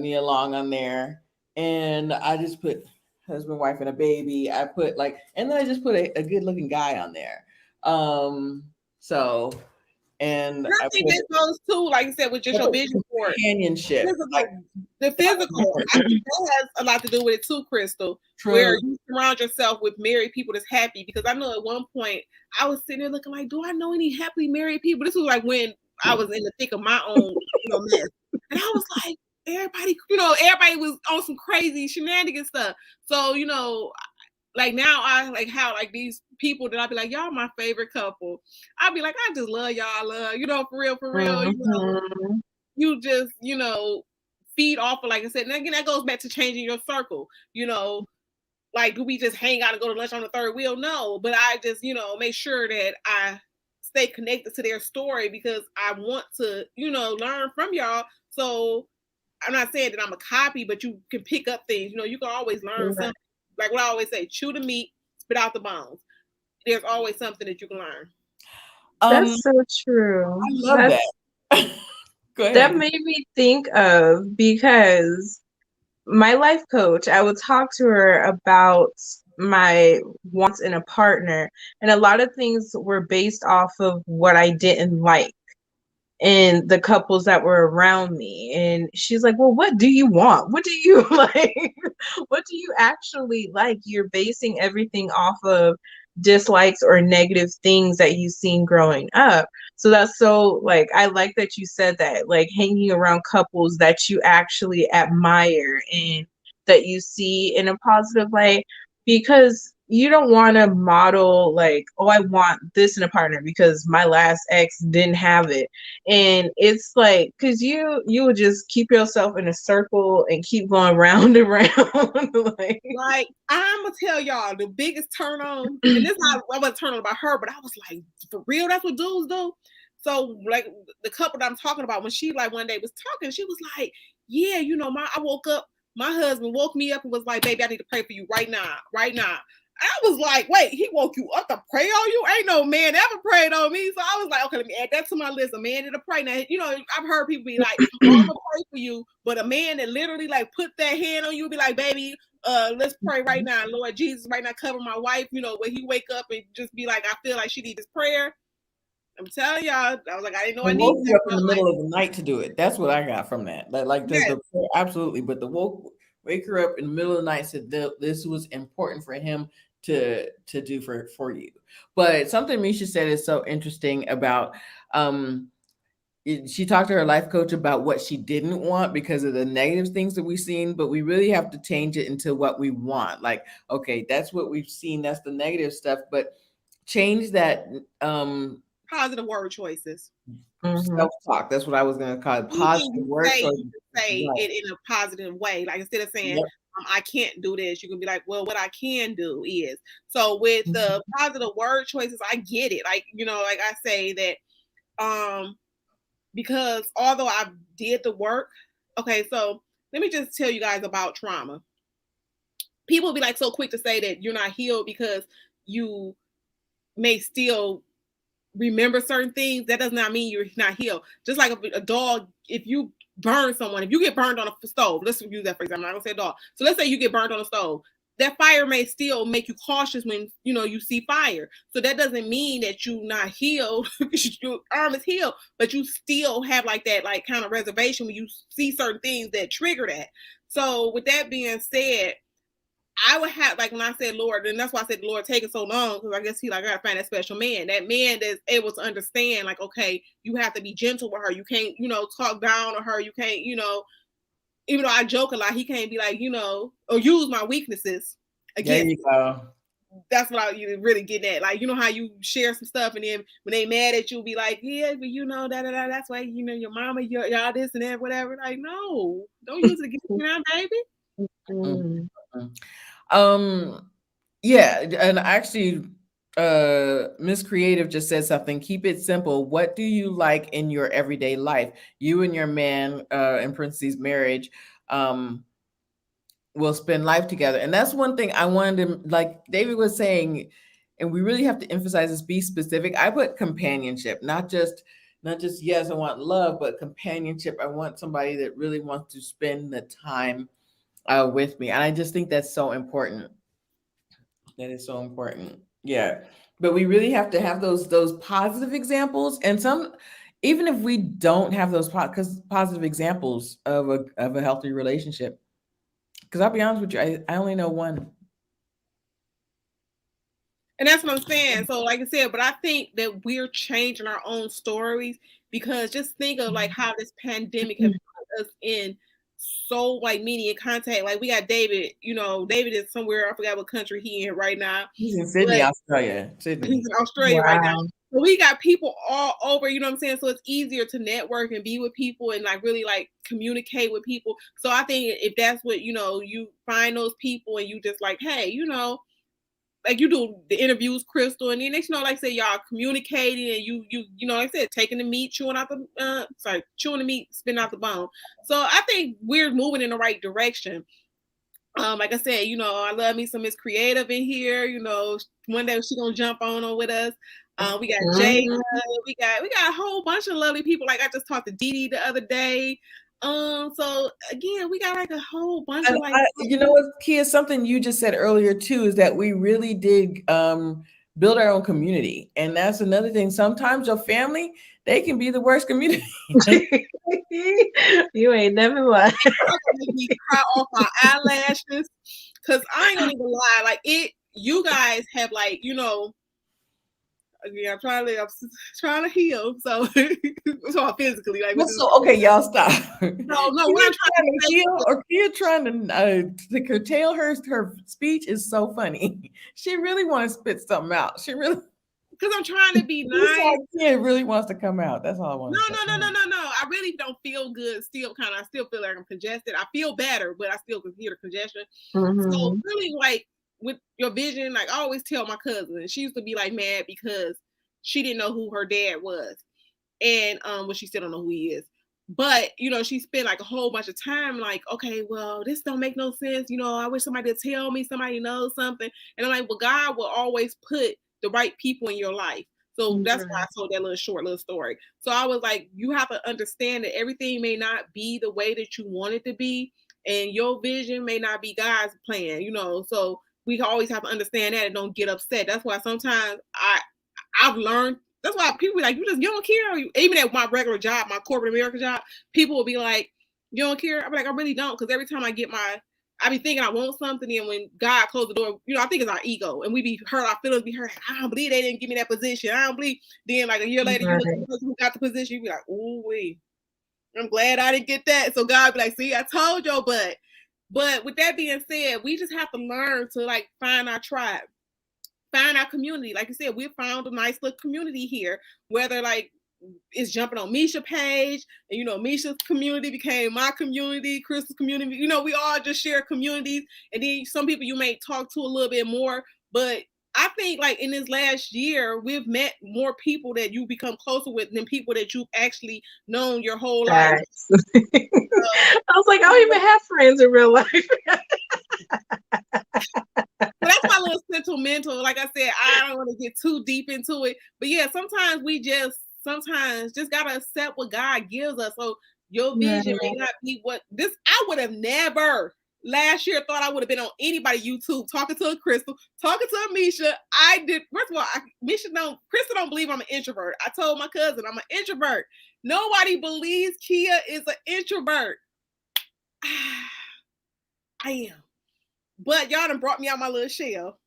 Nia Long on there. And I just put husband, wife, and a baby. I put and then I just put a good looking guy on there. And I think that goes too, like you said, with just your vision board. Companionship. The physical. I think that has a lot to do with it too, Crystal. True. Where you surround yourself with married people that's happy. Because I know at one point I was sitting there looking like, do I know any happily married people? This was like when I was in the thick of my own mess. And I was like, everybody was on some crazy shenanigans stuff. So, like now I like how like these people that I'd be like, y'all my favorite couple. I'd be like, I just love y'all, for real. Mm-hmm. You just, feed off of, like I said, and again, that goes back to changing your circle, like, do we just hang out and go to lunch on the third wheel? No, but I just, make sure that I stay connected to their story because I want to, learn from y'all. So I'm not saying that I'm a copy, but you can pick up things. You can always learn something. Like what I always say, chew the meat, spit out the bones. There's always something that you can learn. That's so true. I love that. Go ahead. That made me think of, because my life coach, I would talk to her about my wants in a partner, and a lot of things were based off of what I didn't like in the couples that were around me. And she's like, well, what do you want? What do you like? What do you actually like? You're basing everything off of dislikes or negative things that you've seen growing up. So that's so, like, I like that you said that, like, hanging around couples that you actually admire and that you see in a positive light, because you don't want to model like, oh, I want this in a partner because my last ex didn't have it. And it's like, because you would just keep yourself in a circle and keep going round and round. like I'm gonna tell y'all the biggest turn on, and this is how I wasn't turn on about her, but I was like, for real, that's what dudes do. So like the couple that I'm talking about, when she like one day was talking, she was like, yeah, I woke up, my husband woke me up and was like, baby, I need to pray for you right now. I was like, wait, he woke you up to pray on you? Ain't no man ever prayed on me. So I was like, okay, let me add that to my list. A man that pray. Now, I've heard people be like, I'm gonna pray for you, but a man that literally like put that hand on you, be like, baby, let's pray right now. Lord Jesus, right now, cover my wife. When he wake up and just be like, I feel like she needs this prayer. I'm telling y'all, I was like, I didn't know I needed you up in the middle of the night to do it. That's what I got from that. Absolutely, but wake her up in the middle of the night, said this was important for him to do for you. But something Misha said is so interesting about she talked to her life coach about what she didn't want because of the negative things that we've seen, but we really have to change it into what we want. Like, okay, that's what we've seen, that's the negative stuff, but change that positive word choices. Self-talk, that's what I was going to call it. Positive word choices. Say it in a positive way. Like instead of saying, I can't do this, you can be like, well, what I can do is. So with the positive word choices, I get it. Like, like I say that because although I did the work, okay, so let me just tell you guys about trauma. People be like so quick to say that you're not healed because you may still remember certain things. That does not mean you're not healed. Just like a dog, if you burn someone, if you get burned on a stove, let's use that for example. I'm not gonna say dog. So let's say you get burned on a stove. that fire may still make you cautious when you see fire. So that doesn't mean that you're not healed. Your arm is healed, but you still have like that like kind of reservation when you see certain things that trigger that. So with that being said, I would have, like, when I said Lord, and that's why I said the Lord taking so long, because I guess he like, I gotta find that special man, that man that's able to understand, like, okay, you have to be gentle with her. You can't, talk down on her. You can't, even though I joke a lot, he can't be like, or use my weaknesses against. There you go. That's what I really getting at. Like, how you share some stuff, and then when they mad at you, be like, yeah, but that's why, your mama, y'all this and that, whatever. Like, no, don't use it against me now, baby. Mm-hmm. Yeah, and actually, Miss Creative just said something. Keep it simple. What do you like in your everyday life? You and your man, in parentheses, marriage, will spend life together. And that's one thing I wanted to, like David was saying, and we really have to emphasize this, be specific. I put companionship, not just, yes, I want love, but companionship. I want somebody that really wants to spend the time with me. And I just think that's so important. That is so important. Yeah. But we really have to have those positive examples. And even if we don't have those positive examples of a healthy relationship, because I'll be honest with you, I only know one. And that's what I'm saying. So like I said, but I think that we're changing our own stories, because just think of like how this pandemic has put us in so like many in contact. Like we got David, David is somewhere, I forgot what country he in right now. He's in Sydney, Australia. He's in Australia right now. So we got people all over, you know what I'm saying? So it's easier to network and be with people and like really like communicate with people. So I think if that's what, you find those people and you just like, hey, like you do the interviews, Crystal, and then next, like I said, y'all communicating and you like I said, taking the meat, chewing the meat, spitting out the bone. So I think we're moving in the right direction. Like I said, I love me some Miss Creative in here. One day she's gonna jump on with us. We got Jay. We got a whole bunch of lovely people. Like I just talked to Dee Dee the other day. So again, we got like a whole bunch of like. What, Kia, something you just said earlier too is that we really did build our own community, and that's another thing. Sometimes your family, they can be the worst community. You ain't never lied. Make me cry off my eyelashes, because I ain't gonna even lie. Like you guys have like I'm trying to heal. So physically, like. So okay, y'all stop. No, we're trying to heal, or Kia trying to curtail her speech is so funny. She really wants to spit something out. She really. Because I'm trying to be nice. Kia really wants to come out. That's all I want. No. I really don't feel good. I still feel like I'm congested. I feel better, but I still can hear the congestion. Mm-hmm. So really, like with your vision, like I always tell my cousin, she used to be like mad because she didn't know who her dad was, and she still don't know who he is. But she spent like a whole bunch of time like, okay, well, this don't make no sense. I wish somebody would tell me, somebody knows something. And I'm like, well, God will always put the right people in your life. So that's why I told that little story. So I was like, you have to understand that everything may not be the way that you want it to be, and your vision may not be God's plan. So we always have to understand that and don't get upset. That's why sometimes I've learned. That's why people be like, you don't care. Even at my regular job, my corporate America job, people will be like, you don't care. I'm like, I really don't, because every time I get I be thinking I want something, and when God closed the door, I think it's our ego, and we be hurt, our feelings be hurt. I don't believe they didn't give me that position. I don't believe. Then like a year later, you look at the person who got the position, you be like, ooh wee, I'm glad I didn't get that. So God be like, see, I told you, but with that being said, we just have to learn to like find our tribe, find our community. Like you said, we found a nice little community here, whether like it's jumping on Misha page, and Misha's community became my community, Crystal's community. We all just share communities, and then some people you may talk to a little bit more. But I think like in this last year, we've met more people that you become closer with than people that you've actually known your whole life. I was like, I don't even have friends in real life. So that's my little sentimental. Like I said, I don't want to get too deep into it, but yeah, sometimes we just gotta accept what God gives us. So your vision may not be what this. I would have never last year thought I would have been on anybody YouTube talking to a Crystal, talking to a Misha. I did. First of all, Crystal don't believe I'm an introvert. I told my cousin I'm an introvert. Nobody believes Kia is an introvert. I am. But y'all done brought me out my little shell.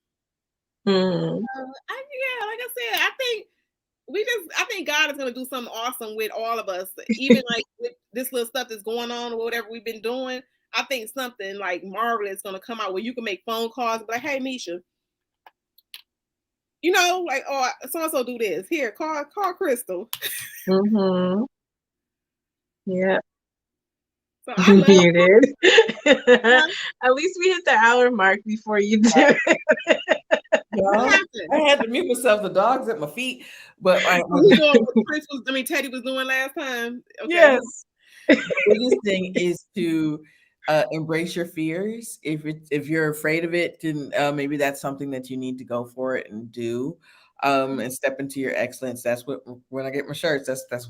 Mm. Yeah, like I said, I think God is going to do something awesome with all of us. Even like with this little stuff that's going on or whatever we've been doing, I think something like marvelous is going to come out where you can make phone calls and be like, hey, Misha, you know, like, oh, so-and-so do this. Here, call Crystal. Mm-hmm. Yeah. So I love you did. At least we hit the hour mark before you do it. Well, I had to mute myself. The dog's at my feet, but Teddy was doing last time. Okay. Yes. The biggest thing is to embrace your fears. If you're afraid of it, then maybe that's something that you need to go for it and do. And step into your excellence. That's what, when I get my shirts, that's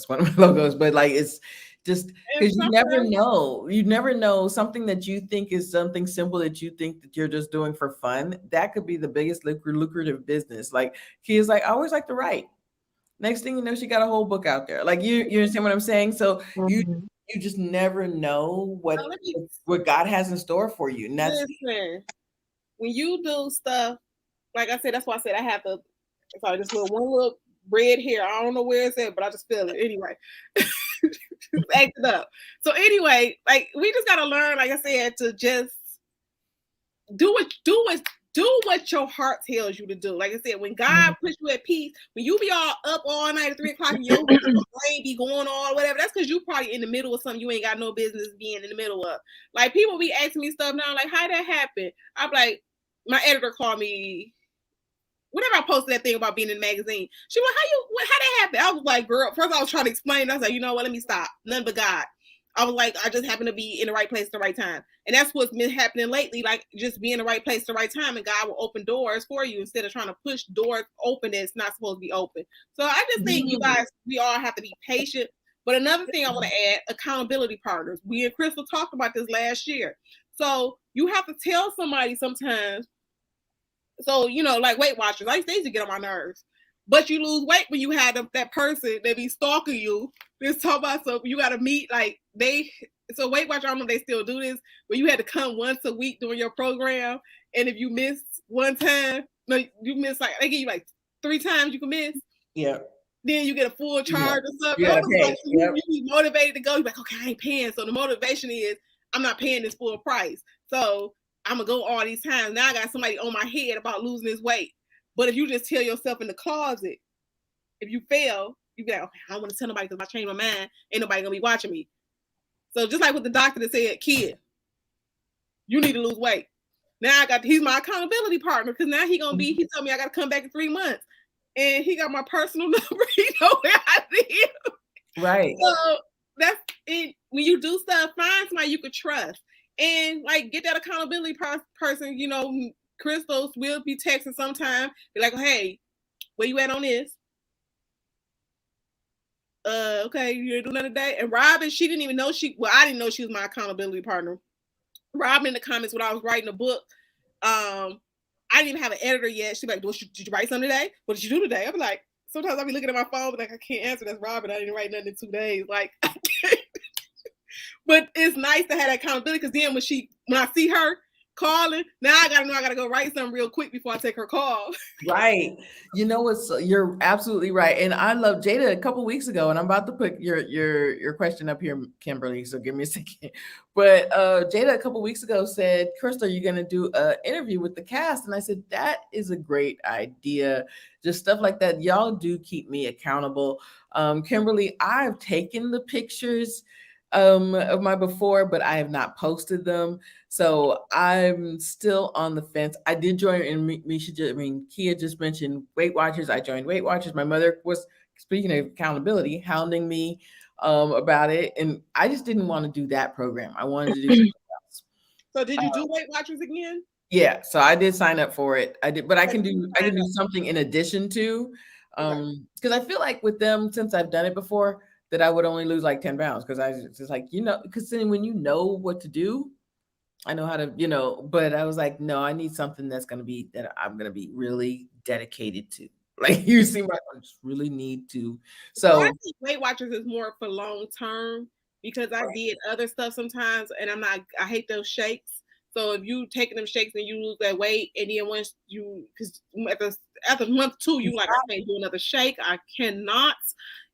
one of my logos. But like, it's just because you never know something that you think is something simple that you think that you're just doing for fun. That could be the biggest lucrative business. Like kids, like I always like to write. Next thing you know, she got a whole book out there. Like you understand what I'm saying? So you just never know what God has in store for you. And that's when you do stuff, like I said, that's why I said I have to. Sorry, this one little red hair. I don't know where it's at, but I just feel it anyway. Acted up. So anyway, like we just gotta learn, like I said, to just do what your heart tells you to do. Like I said, when God puts you at peace, when you be all up all night at 3 o'clock and your brain be going on, whatever, that's because you probably in the middle of something you ain't got no business being in the middle of. Like people be asking me stuff now, like how that happened. I'm like, my editor called me. Whenever I posted that thing about being in the magazine, she was like, how that happened? I was like, girl, first I was trying to explain. I was like, you know what? Let me stop. None but God. I was like, I just happen to be in the right place at the right time. And that's what's been happening lately. Like just be in the right place at the right time and God will open doors for you instead of trying to push doors open that's not supposed to be open. So I just think you guys, we all have to be patient. But another thing I want to add, accountability partners. We and Crystal talked about this last year. So you have to tell somebody sometimes. So, you know, like Weight Watchers, I used to get on my nerves. But you lose weight when you had that person that be stalking you. Just talk about, so you got to meet, like, so Weight Watchers, I don't know if they still do this, where you had to come once a week during your program. And if you miss one time, no, you miss, like, they give you, like, 3 times you can miss. Yeah. Then you get a full charge or something. You be motivated to go. You're like, okay, I ain't paying. So the motivation is, I'm not paying this full price. So I'm going to go all these times. Now I got somebody on my head about losing this weight. But if you just tell yourself in the closet, if you fail, you be like, okay, I don't want to tell nobody because if I change my mind, ain't nobody going to be watching me. So just like with the doctor that said, kid, you need to lose weight. Now he's my accountability partner because now he told me I got to come back in 3 months. And he got my personal number. He know where I live. Right. So that's it. When you do stuff, find somebody you could trust. And like get that accountability person, you know, Crystals will be texting sometime. Be like, hey, where you at on this? Okay, you didn't do nothing today. And Robin, she didn't even know I didn't know she was my accountability partner. Robin in the comments when I was writing a book, I didn't even have an editor yet. She'd be like, did you write something today? What did you do today? I'd be like, sometimes I'll be looking at my phone, but like, I can't answer. That's Robin. I didn't write nothing in 2 days. Like, but it's nice to have that accountability because then when I see her calling, now I gotta go write something real quick before I take her call. Right. You know what? You're absolutely right. And I love Jada a couple weeks ago, and I'm about to put your question up here, Kimberly. So give me a second. But Jada a couple weeks ago said, Crystal, you're gonna do an interview with the cast. And I said, that is a great idea. Just stuff like that. Y'all do keep me accountable. Kimberly, I've taken the pictures of my before, but I have not posted them. So I'm still on the fence. I did join, and Kia just mentioned Weight Watchers. I joined Weight Watchers. My mother was, speaking of accountability, hounding me about it. And I just didn't want to do that program. I wanted to do something else. So did you do Weight Watchers again? Yeah. So I did sign up for it. I did, but I can do something in addition to, because I feel like with them, since I've done it before, that I would only lose like 10 pounds because I just like, you know, because then when you know what to do, I know how to, you know, but I was like, no, I need something that I'm gonna be really dedicated to. Like you seem like I just really need to. Well, I So think Weight Watchers is more for long term because I did other stuff sometimes, and I hate those shakes. So if you taking them shakes and you lose that weight, and then once because after month 2, you like, I can't do another shake. I cannot.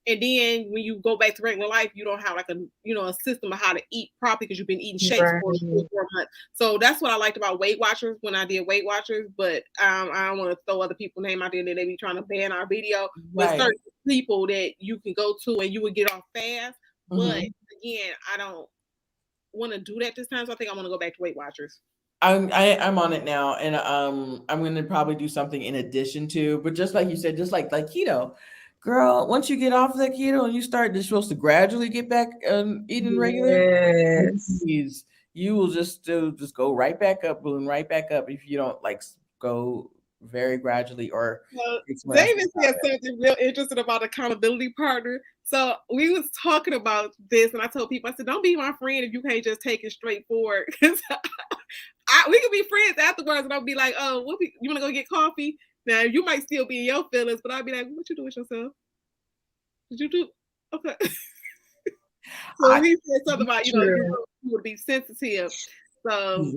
And then when you go back to regular life, you don't have like a system of how to eat properly because you've been eating shakes for 4 months. So that's what I liked about Weight Watchers when I did Weight Watchers. But I don't want to throw other people's name out there that they be trying to ban our video. But certain people that you can go to and you would get off fast. But again, I don't want to do that this time. So I think I want to go back to Weight Watchers. I'm on it now, and I'm gonna probably do something in addition to, but just like you said, just like keto, girl. Once you get off of that keto and you start, you're supposed to gradually get back eating regular. Yes. You will just go right back up, balloon right back up if you don't like go very gradually or. David said something real interesting about accountability partner. So we was talking about this, and I told people, I said, don't be my friend if you can't just take it straight forward. Because we could be friends afterwards, and I'll be like, oh, you want to go get coffee? Now, you might still be in your feelings, but I'll be like, what you do with yourself? Did you do? Okay. So he said something about, you would be sensitive. So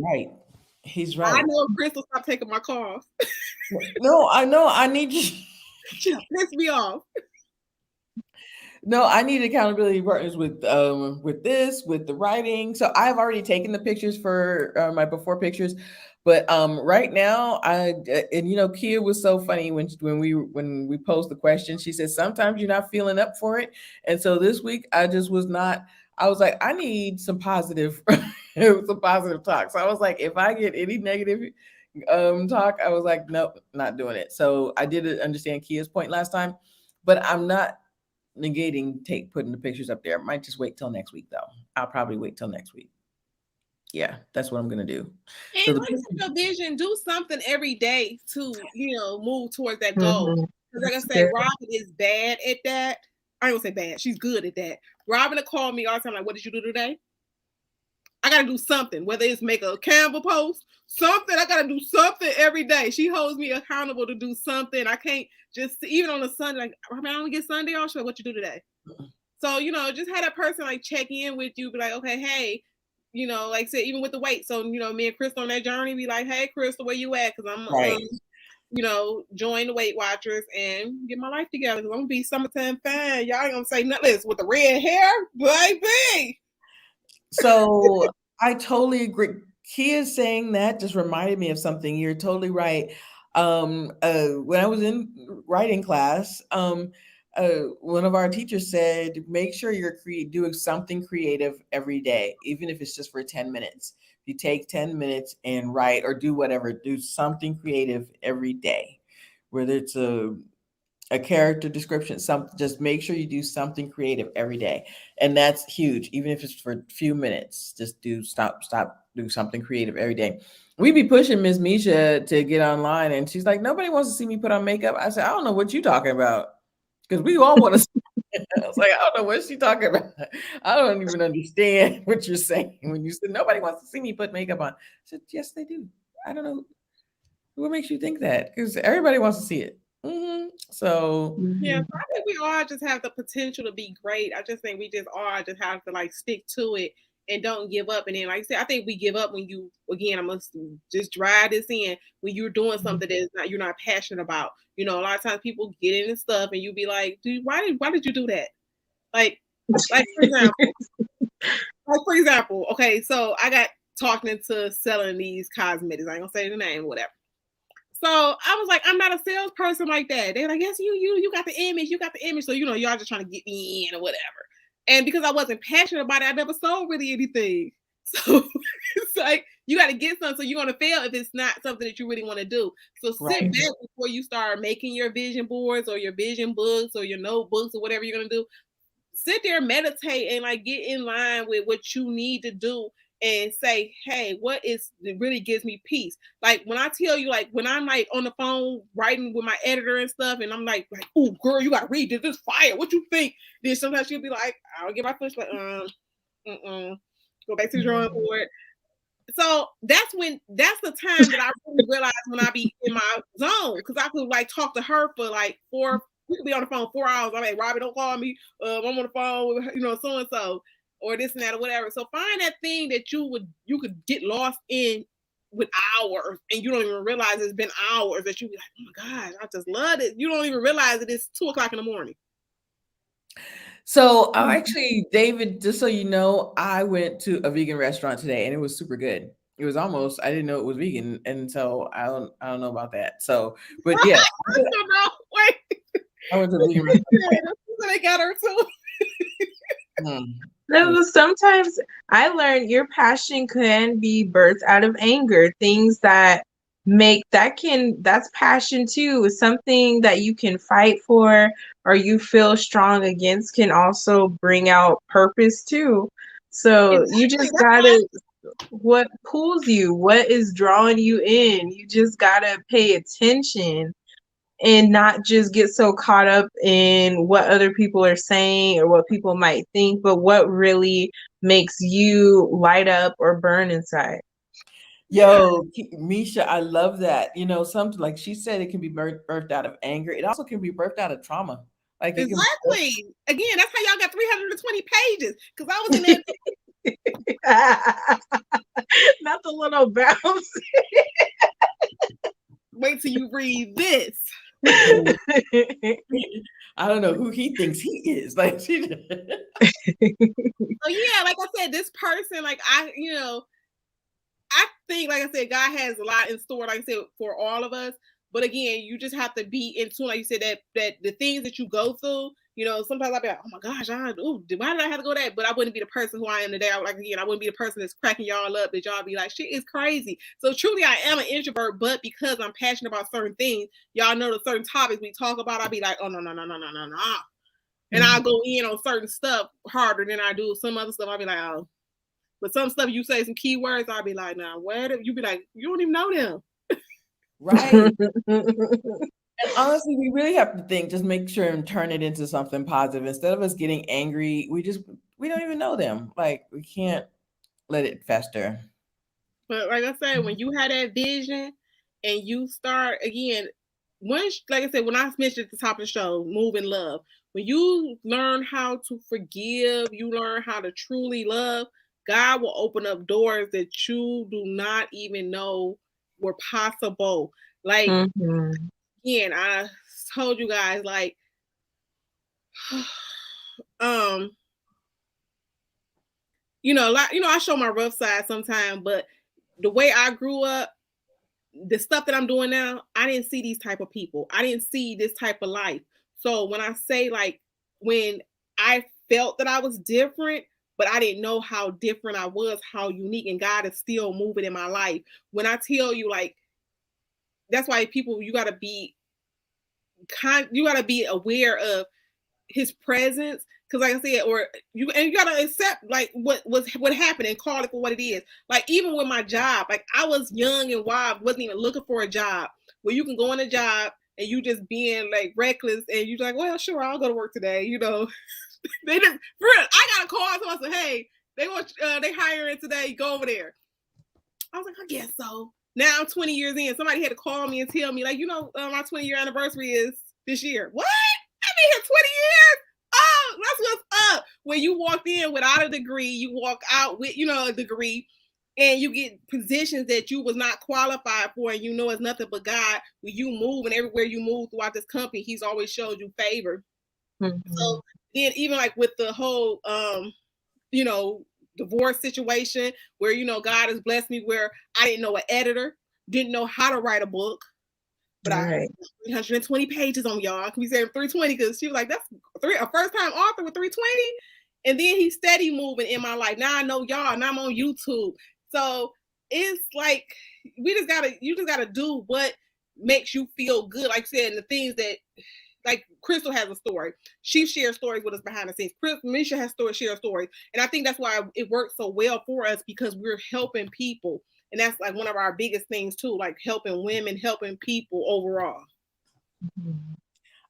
He's right. I know Crystal stopped taking my calls. No, I know. I need you. Just piss me off. No, I need accountability partners with the writing. So I've already taken the pictures for my before pictures, but right now Kia was so funny when we posed the question. She said sometimes you're not feeling up for it, and so this week I just was not. I was like, I need some positive talk. So I was like, if I get any negative talk, I was like, nope, not doing it. So I did understand Kia's point last time, but I'm not negating putting the pictures up there. Might just wait till next week though. I'll probably wait till next week. Yeah, that's what I'm gonna do. And like your vision, do something every day to move towards that goal. Because like I said, Robin is bad at that. I don't say bad. She's good at that. Robin will call me all the time like, what did you do today? I got to do something, whether it's make a Canva post, something. I got to do something every day. She holds me accountable to do something. I can't just, even on a Sunday, like, I don't get Sunday off. So what you do today? So, just have that person like check in with you, be like, okay, hey, like I said, even with the weight. So, me and Crystal on that journey, be like, hey, Crystal, where you at? Because I'm, join the Weight Watchers and get my life together. Because I'm going to be summertime fine. Y'all ain't going to say nothing with the red hair, baby. So I totally agree. Kia saying that just reminded me of something. You're totally right. When I was in writing class, one of our teachers said, make sure you're doing something creative every day, even if it's just for 10 minutes. If you take 10 minutes and write or do whatever, do something creative every day, whether it's a character description, just make sure you do something creative every day. And that's huge. Even if it's for a few minutes, just do something creative every day. We be pushing Miss Misha to get online and she's like, nobody wants to see me put on makeup. I said, I don't know what you're talking about. Because we all want to see it. I was like, I don't know what she's talking about. I don't even understand what you're saying when you said nobody wants to see me put makeup on. I said, yes, they do. I don't know. What makes you think that? Because everybody wants to see it. So yeah, so I think we all just have the potential to be great. I just think we just have to like stick to it and don't give up. And then, like I said, I think we give up when I must just drive this in when you're doing something you're not passionate about. A lot of times people get into stuff and you be like, dude, why did you do that? Like for example, okay, so I got talking into selling these cosmetics. I ain't gonna say the name or whatever. So I was like, I'm not a salesperson like that. They're like, yes, you got the image, So, y'all just trying to get me in or whatever. And because I wasn't passionate about it, I never sold really anything. So it's like, you got to get something. So you're going to fail if it's not something that you really want to do. So sit back before you start making your vision boards or your vision books or your notebooks or whatever you're going to do. Sit there, meditate, and like get in line with what you need to do. And say, hey, it really gives me peace. Like when I tell you, like when I'm like on the phone writing with my editor and stuff, and I'm like, oh girl, you gotta read this. This fire. What you think? Then sometimes she'll be like, I'll get my push like, go back to the drawing board. so that's the time that I really realize when I be in my zone, because I could like talk to her for like we could be on the phone 4 hours. I'm like, Robbie, don't call me. I'm on the phone with, so and so, or this and that or whatever. So find that thing that you could get lost in with hours, and you don't even realize it's been hours that you be like, oh my God, I just love it. You don't even realize that it's 2:00 in the morning. So actually, David, just so you know, I went to a vegan restaurant today and it was super good. It was almost, I didn't know it was vegan. And so I don't know about that. So, but yeah. I don't know. Wait. I went to a vegan restaurant. They got her too. No, sometimes I learned your passion can be birthed out of anger. Things that that's passion too. Something that you can fight for or you feel strong against can also bring out purpose too. So Exactly. you just gotta, what pulls you, what is drawing you in, you just gotta pay attention and not just get so caught up in what other people are saying or what people might think, but what really makes you light up or burn inside. Yo, Misha, I love that. Something like she said, it can be birthed out of anger. It also can be birthed out of trauma. Like exactly. Again, that's how y'all got 320 pages. Because I was in that. Not the little bounce. Wait till you read this. I don't know who he thinks he is. Like, so yeah, like I said, this person, like I think, like I said, God has a lot in store, like I said, for all of us. But again, you just have to be in tune, like you said, that the things that you go through, sometimes I'll be like, oh my gosh, why did I have to go that? But I wouldn't be the person who I am today. I wouldn't be the person that's cracking y'all up, that y'all be like, shit is crazy. So truly, I am an introvert, but because I'm passionate about certain things, y'all know the certain topics we talk about, I'll be like, oh no. And I'll go in on certain stuff harder than I do some other stuff. I'll be like, oh. But some stuff you say some keywords, I'll be like, nah, where you be like, you don't even know them. Right. And honestly, we really have to think, just make sure and turn it into something positive. Instead of us getting angry, we don't even know them. Like, we can't let it fester. But like I said, when you had that vision and you start again, once, like I said, when I mentioned at the top of the show, move in love, when you learn how to forgive, you learn how to truly love, God will open up doors that you do not even know were possible. Like, again, I told you guys, like, I show my rough side sometimes, but the way I grew up, the stuff that I'm doing now, I didn't see these type of people. I didn't see this type of life. So when I say, like, when I felt that I was different, but I didn't know how different I was, how unique, and God is still moving in my life. When I tell you, like, that's why people, you gotta be aware of his presence. Because like I said, you gotta accept like what happened and call it for what it is. Like even with my job, like I was young and wild, wasn't even looking for a job. Where you can go on a job and you just being like reckless and you're like, well, sure, I'll go to work today. They just, I got a call. Someone said, hey, they hiring today. Go over there. I was like, I guess so. Now I'm 20 years in. Somebody had to call me and tell me, like, my 20-year anniversary is this year. What? I've been here 20 years. Oh, that's what's up. When you walked in without a degree, you walk out with, a degree, and you get positions that you was not qualified for, and it's nothing but God. When you move, and everywhere you move throughout this company, He's always showed you favor. So then, even like with the whole, divorce situation, where God has blessed me, where I didn't know an editor, didn't know how to write a book. But I had 320 pages on y'all. Can we say 320? Because she was like, that's a first-time author with 320. And then he's steady moving in my life. Now I know y'all. Now I'm on YouTube. So it's like you just gotta do what makes you feel good. Like I said, and the things that, like Crystal has a story. She shares stories with us behind the scenes. Misha has shares stories. And I think that's why it works so well for us, because we're helping people. And that's like one of our biggest things too, like helping women, helping people overall.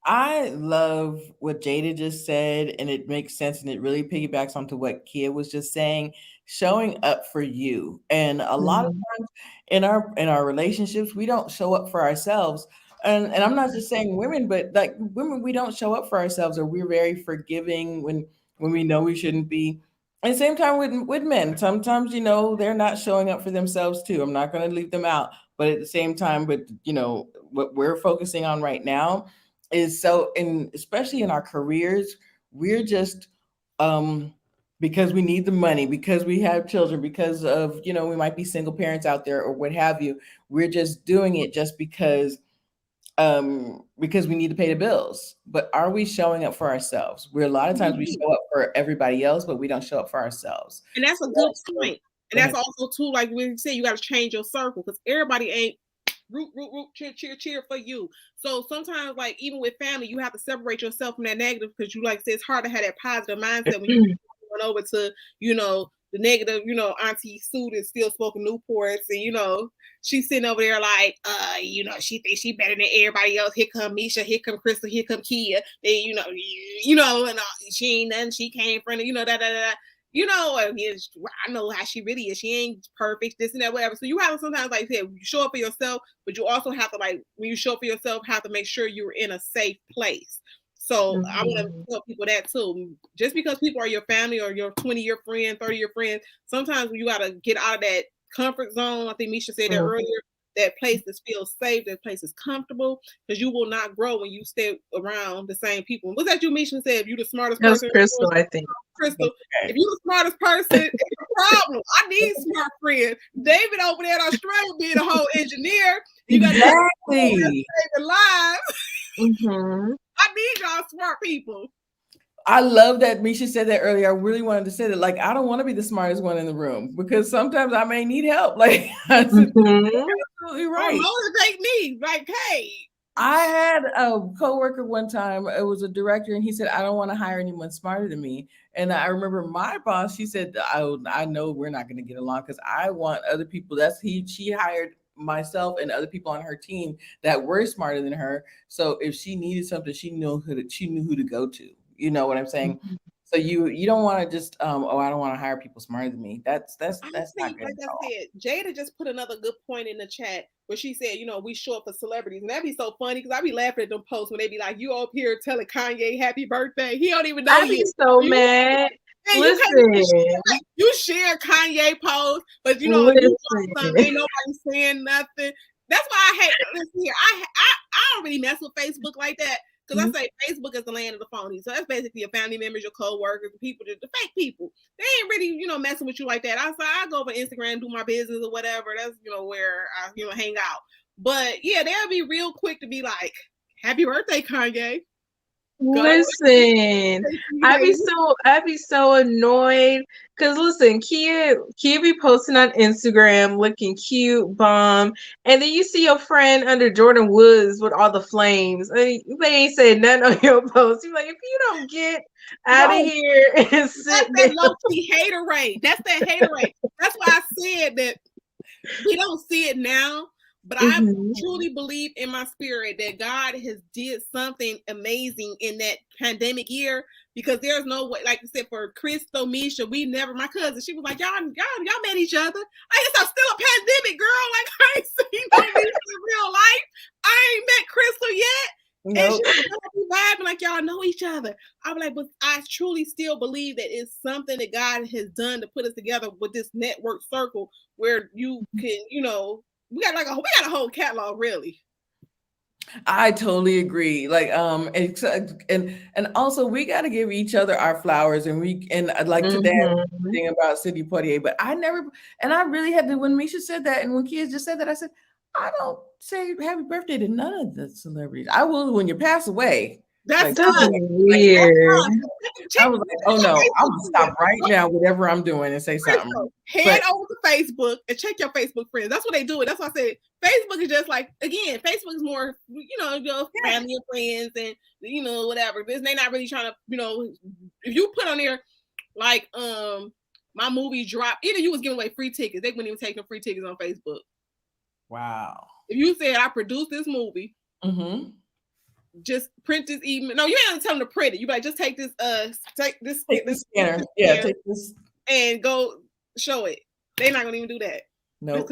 I love what Jada just said, and it makes sense, and it really piggybacks onto what Kia was just saying. Showing up for you, and a lot of Mhm. times in our relationships, we don't show up for ourselves. And I'm not just saying women, but like women, we don't show up for ourselves, or we're very forgiving when we know we shouldn't be. At the same time with men, sometimes they're not showing up for themselves too. I'm not going to leave them out, but at the same time, but what we're focusing on right now is so in especially in our careers, we're just um because we need the money, because we have children, because of we might be single parents out there or what have you. We're just doing it just because we need to pay the bills. But are we showing up for ourselves? We're a lot of times we show up for everybody else, but we don't show up for ourselves. And that's a So good that's point. And go that's ahead. also too, like we said, you got to change your circle because everybody ain't root, cheer, cheer, cheer for you. So sometimes, like even with family, you have to separate yourself from that negative because you like say it's hard to have that positive mindset when you going over to the negative. Auntie Sue is still smoking Newports, and she's sitting over there like, she thinks she better than everybody else. Here come Misha, here come Crystal, here come Kia. They, and she ain't nothing. She came from, da da da. I know how she really is. She ain't perfect, this and that, whatever. So you have to sometimes, like I said, you show up for yourself, but you also have to, like, when you show up for yourself, have to make sure you're in a safe place. So I want to Mhm. tell people that too. Just because people are your family or your 20-year friend, 30-year friend, sometimes you got to get out of that comfort zone. I think Misha said that Mhm. earlier. That place that feels safe, that place is comfortable, because you will not grow when you stay around the same people. Was that you, Misha, said if you're the smartest That was person in the Crystal, room? I think. Crystal, Okay. if you're the smartest person, it's a problem. I need smart friends. David over there in Australia being a whole engineer. You got Exactly. saving lives. Mhm. I need y'all smart people. I love that Misha said that earlier. I really wanted to say that. Like, I don't want to be the smartest one in the room because sometimes I may need help. Like, I said, Mhm. absolutely Or right. motivate me. Like, hey. I had a coworker one time. It was a director, and he said, "I don't want to hire anyone smarter than me." And I remember my boss. She said, "I know we're not going to get along because I want other people." She hired myself and other people on her team that were smarter than her. So if she needed something, she knew who to go to. You know what I'm saying? Mhm. So you don't want to just I don't want to hire people smarter than me. I That's not think, good like at I all. said, Jada just put another good point in the chat where she said, we show up for celebrities. And that'd be so funny because I be laughing at them posts when they be like, you up here telling Kanye happy birthday. He don't even know I be you. so You mad. Hey, you can't even share, Listen, like, you share Kanye posts, but you listen. post something, ain't nobody saying nothing. That's why I hate. Listen here, I don't really mess with Facebook like that because I say Facebook is the land of the phony. So that's basically your family members, your co-workers, the people, the fake people. They ain't really messing with you like that. I go over Instagram, do my business or whatever. That's where I hang out. But yeah, they'll be real quick to be like, "Happy birthday, Kanye." Go. Listen, I be so annoyed because listen, Kia be posting on Instagram looking cute, bomb, and then you see your friend under Jordan Woods with all the flames. They ain't said nothing on your post. You're like, if you don't get out of Right. here and That's sit that down. low key hater rate. That's that hater rate. That's why I said that we don't see it now, but I Mhm. truly believe in my spirit that God has did something amazing in that pandemic year, because there's no way, like I said, for Crystal, Misha, my cousin, she was like, y'all met each other. I guess I'm still a pandemic girl. Like, I ain't seen no Misha in real life. I ain't met Crystal yet. And Nope. she was vibing like y'all know each other. I'm like, but I truly still believe that it's something that God has done to put us together with this network circle where you can, we got a whole catalog, really. I totally agree. Like, and also we got to give each other our flowers, and I'd like to that Mhm. thing about Sidney Poitier, but I really had to when Misha said that, and when kids just said that, I said I don't say happy birthday to none of the celebrities. I will when you pass away. That's Like, That's us. like weird. I was like, oh no, I'm gonna stop right now, whatever I'm doing, and say something. Head But over to Facebook and check your Facebook friends. That's what they do. That's why I said Facebook is just like, again, Facebook is more, your family and friends and whatever. They're not really trying to, if you put on there like my movie dropped, either you was giving away free tickets, they wouldn't even take no free tickets on Facebook. wow. If you said I produced this movie, Mm-hmm. just print this email. No, you ain't gonna tell them to print it. You like just take this scanner. Yeah, take this and go show it. They're not gonna even do that. No,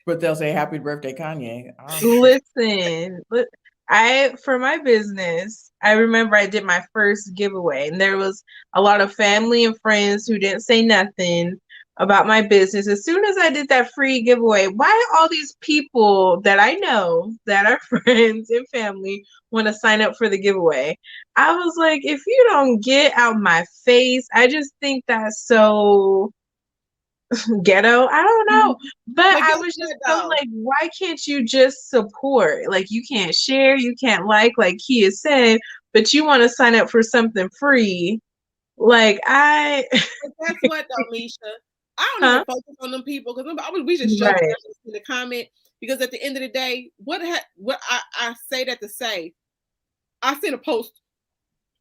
but they'll say happy birthday, Kanye. Listen, for my business, I remember I did my first giveaway, and there was a lot of family and friends who didn't say nothing about my business. As soon as I did that free giveaway, why all these people that I know that are friends and family want to sign up for the giveaway? I was like, if you don't get out my face, I just think that's so ghetto. I don't know, but I was just so like, why can't you just support? Like, you can't share, you can't like he has said, but you want to sign up for something free. Like, that's what though, Misha. I don't even focus on them people because we just joking in the comment, because at the end of the day, what I say that to say, I seen a post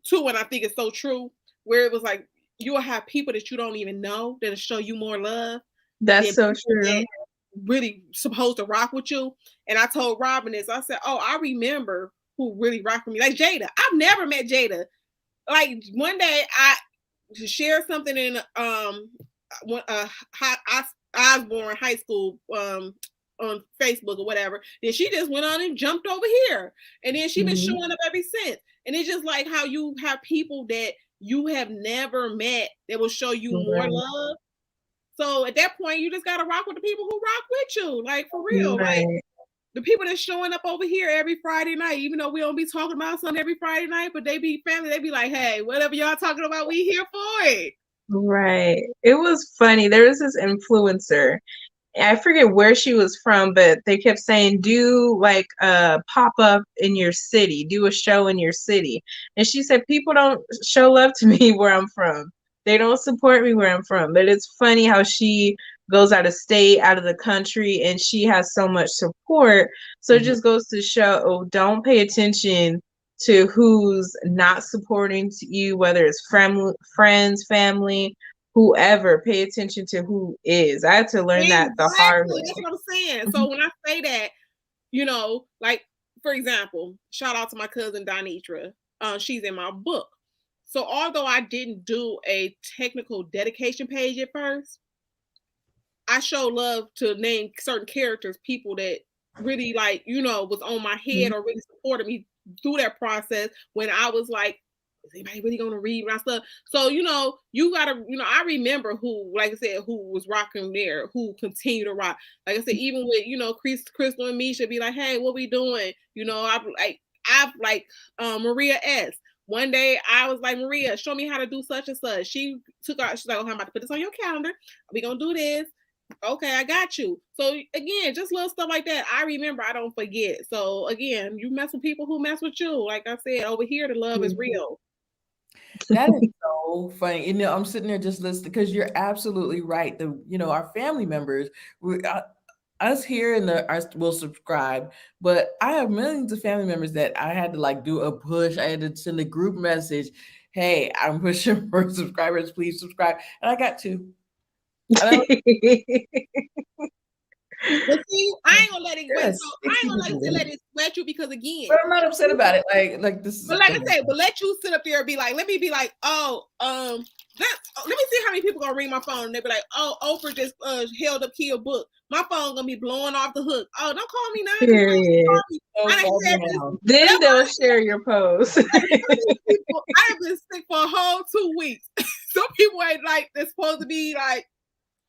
too, and I think it's so true, where it was like, you'll have people that you don't even know that'll show you more love. That's so true. Really supposed to rock with you. And I told Robin this. I said, "Oh, I remember who really rocked with me, like Jada. I've never met Jada. Like one day I shared something in Osborne High School on Facebook or whatever. Then she just went on and jumped over here, and then she been showing up ever since. And it's just like how you have people that you have never met that will show you more love. So at that point, you just gotta rock with the people who rock with you, like for real. Like the people that's showing up over here every Friday night, even though we don't be talking about something every Friday night, but they be family. They be like, hey, whatever y'all talking about, we here for it. Right. It was funny. There was this influencer. I forget where she was from, but they kept saying, do like a pop-up in your city, do a show in your city. And she said, people don't show love to me where I'm from. They don't support me where I'm from. But it's funny how she goes out of state, out of the country, and she has so much support. So it just goes to show, don't pay attention to who's not supporting you, whether it's friends, family, whoever. Pay attention to who is. I had to learn that the hard way. That's what I'm saying. So when I say that, you know, like for example, shout out to my cousin Donitra. She's in my book. So although I didn't do a technical dedication page at first, I show love to name certain characters, people that really like, you know, was on my head or really supported me through that process when I was like, is anybody really gonna read my stuff? So, you know, you gotta, you know, I remember who, like I said, who was rocking there, who continued to rock. Like I said, even with, you know, Crystal and Misha be like, hey, what we doing? You know, I've Maria S. One day I was like, Maria, show me how to do such and such. She took out, she's like, oh, I'm about to put this on your calendar. We gonna do this. Okay, I got you. So again, just little stuff like that. I remember, I don't forget. So again, you mess with people who mess with you. Like I said, over here, the love is real. That is so funny. You know, I'm sitting there just listening because you're absolutely right. You know, our family members, us here in will subscribe, but I have millions of family members that I had to like do a push. I had to send a group message. Hey, I'm pushing for subscribers. Please subscribe. And I got 2. But see, I ain't gonna let it wet. So I ain't gonna let it sweat you because again, but I'm not upset about it. Like this is. But like I said, but let you sit up there and be like, let me be like, oh, let me see how many people gonna ring my phone and they be like, oh, Oprah just held up key a book. My phone gonna be blowing off the hook. Oh, don't call me now. Then they'll share your post. I have been sick for a whole 2 weeks. Some people ain't like they're supposed to be like,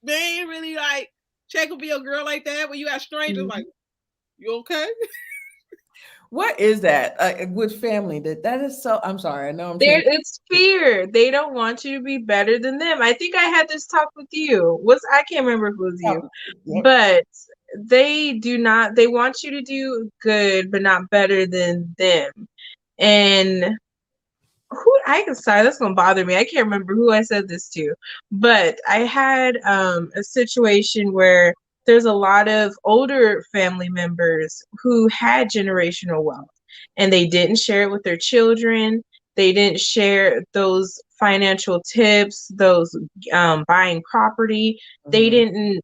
they ain't really like check up your girl like that when you have strangers like, you okay? What is that with family? That is so. I'm sorry. I know it's fear. They don't want you to be better than them. I think I had this talk with you. I can't remember if it was you, but they do not. They want you to do good, but not better than them. And sorry, that's gonna bother me. I can't remember who I said this to, but I had a situation where there's a lot of older family members who had generational wealth and they didn't share it with their children. They didn't share those financial tips, those buying property. They didn't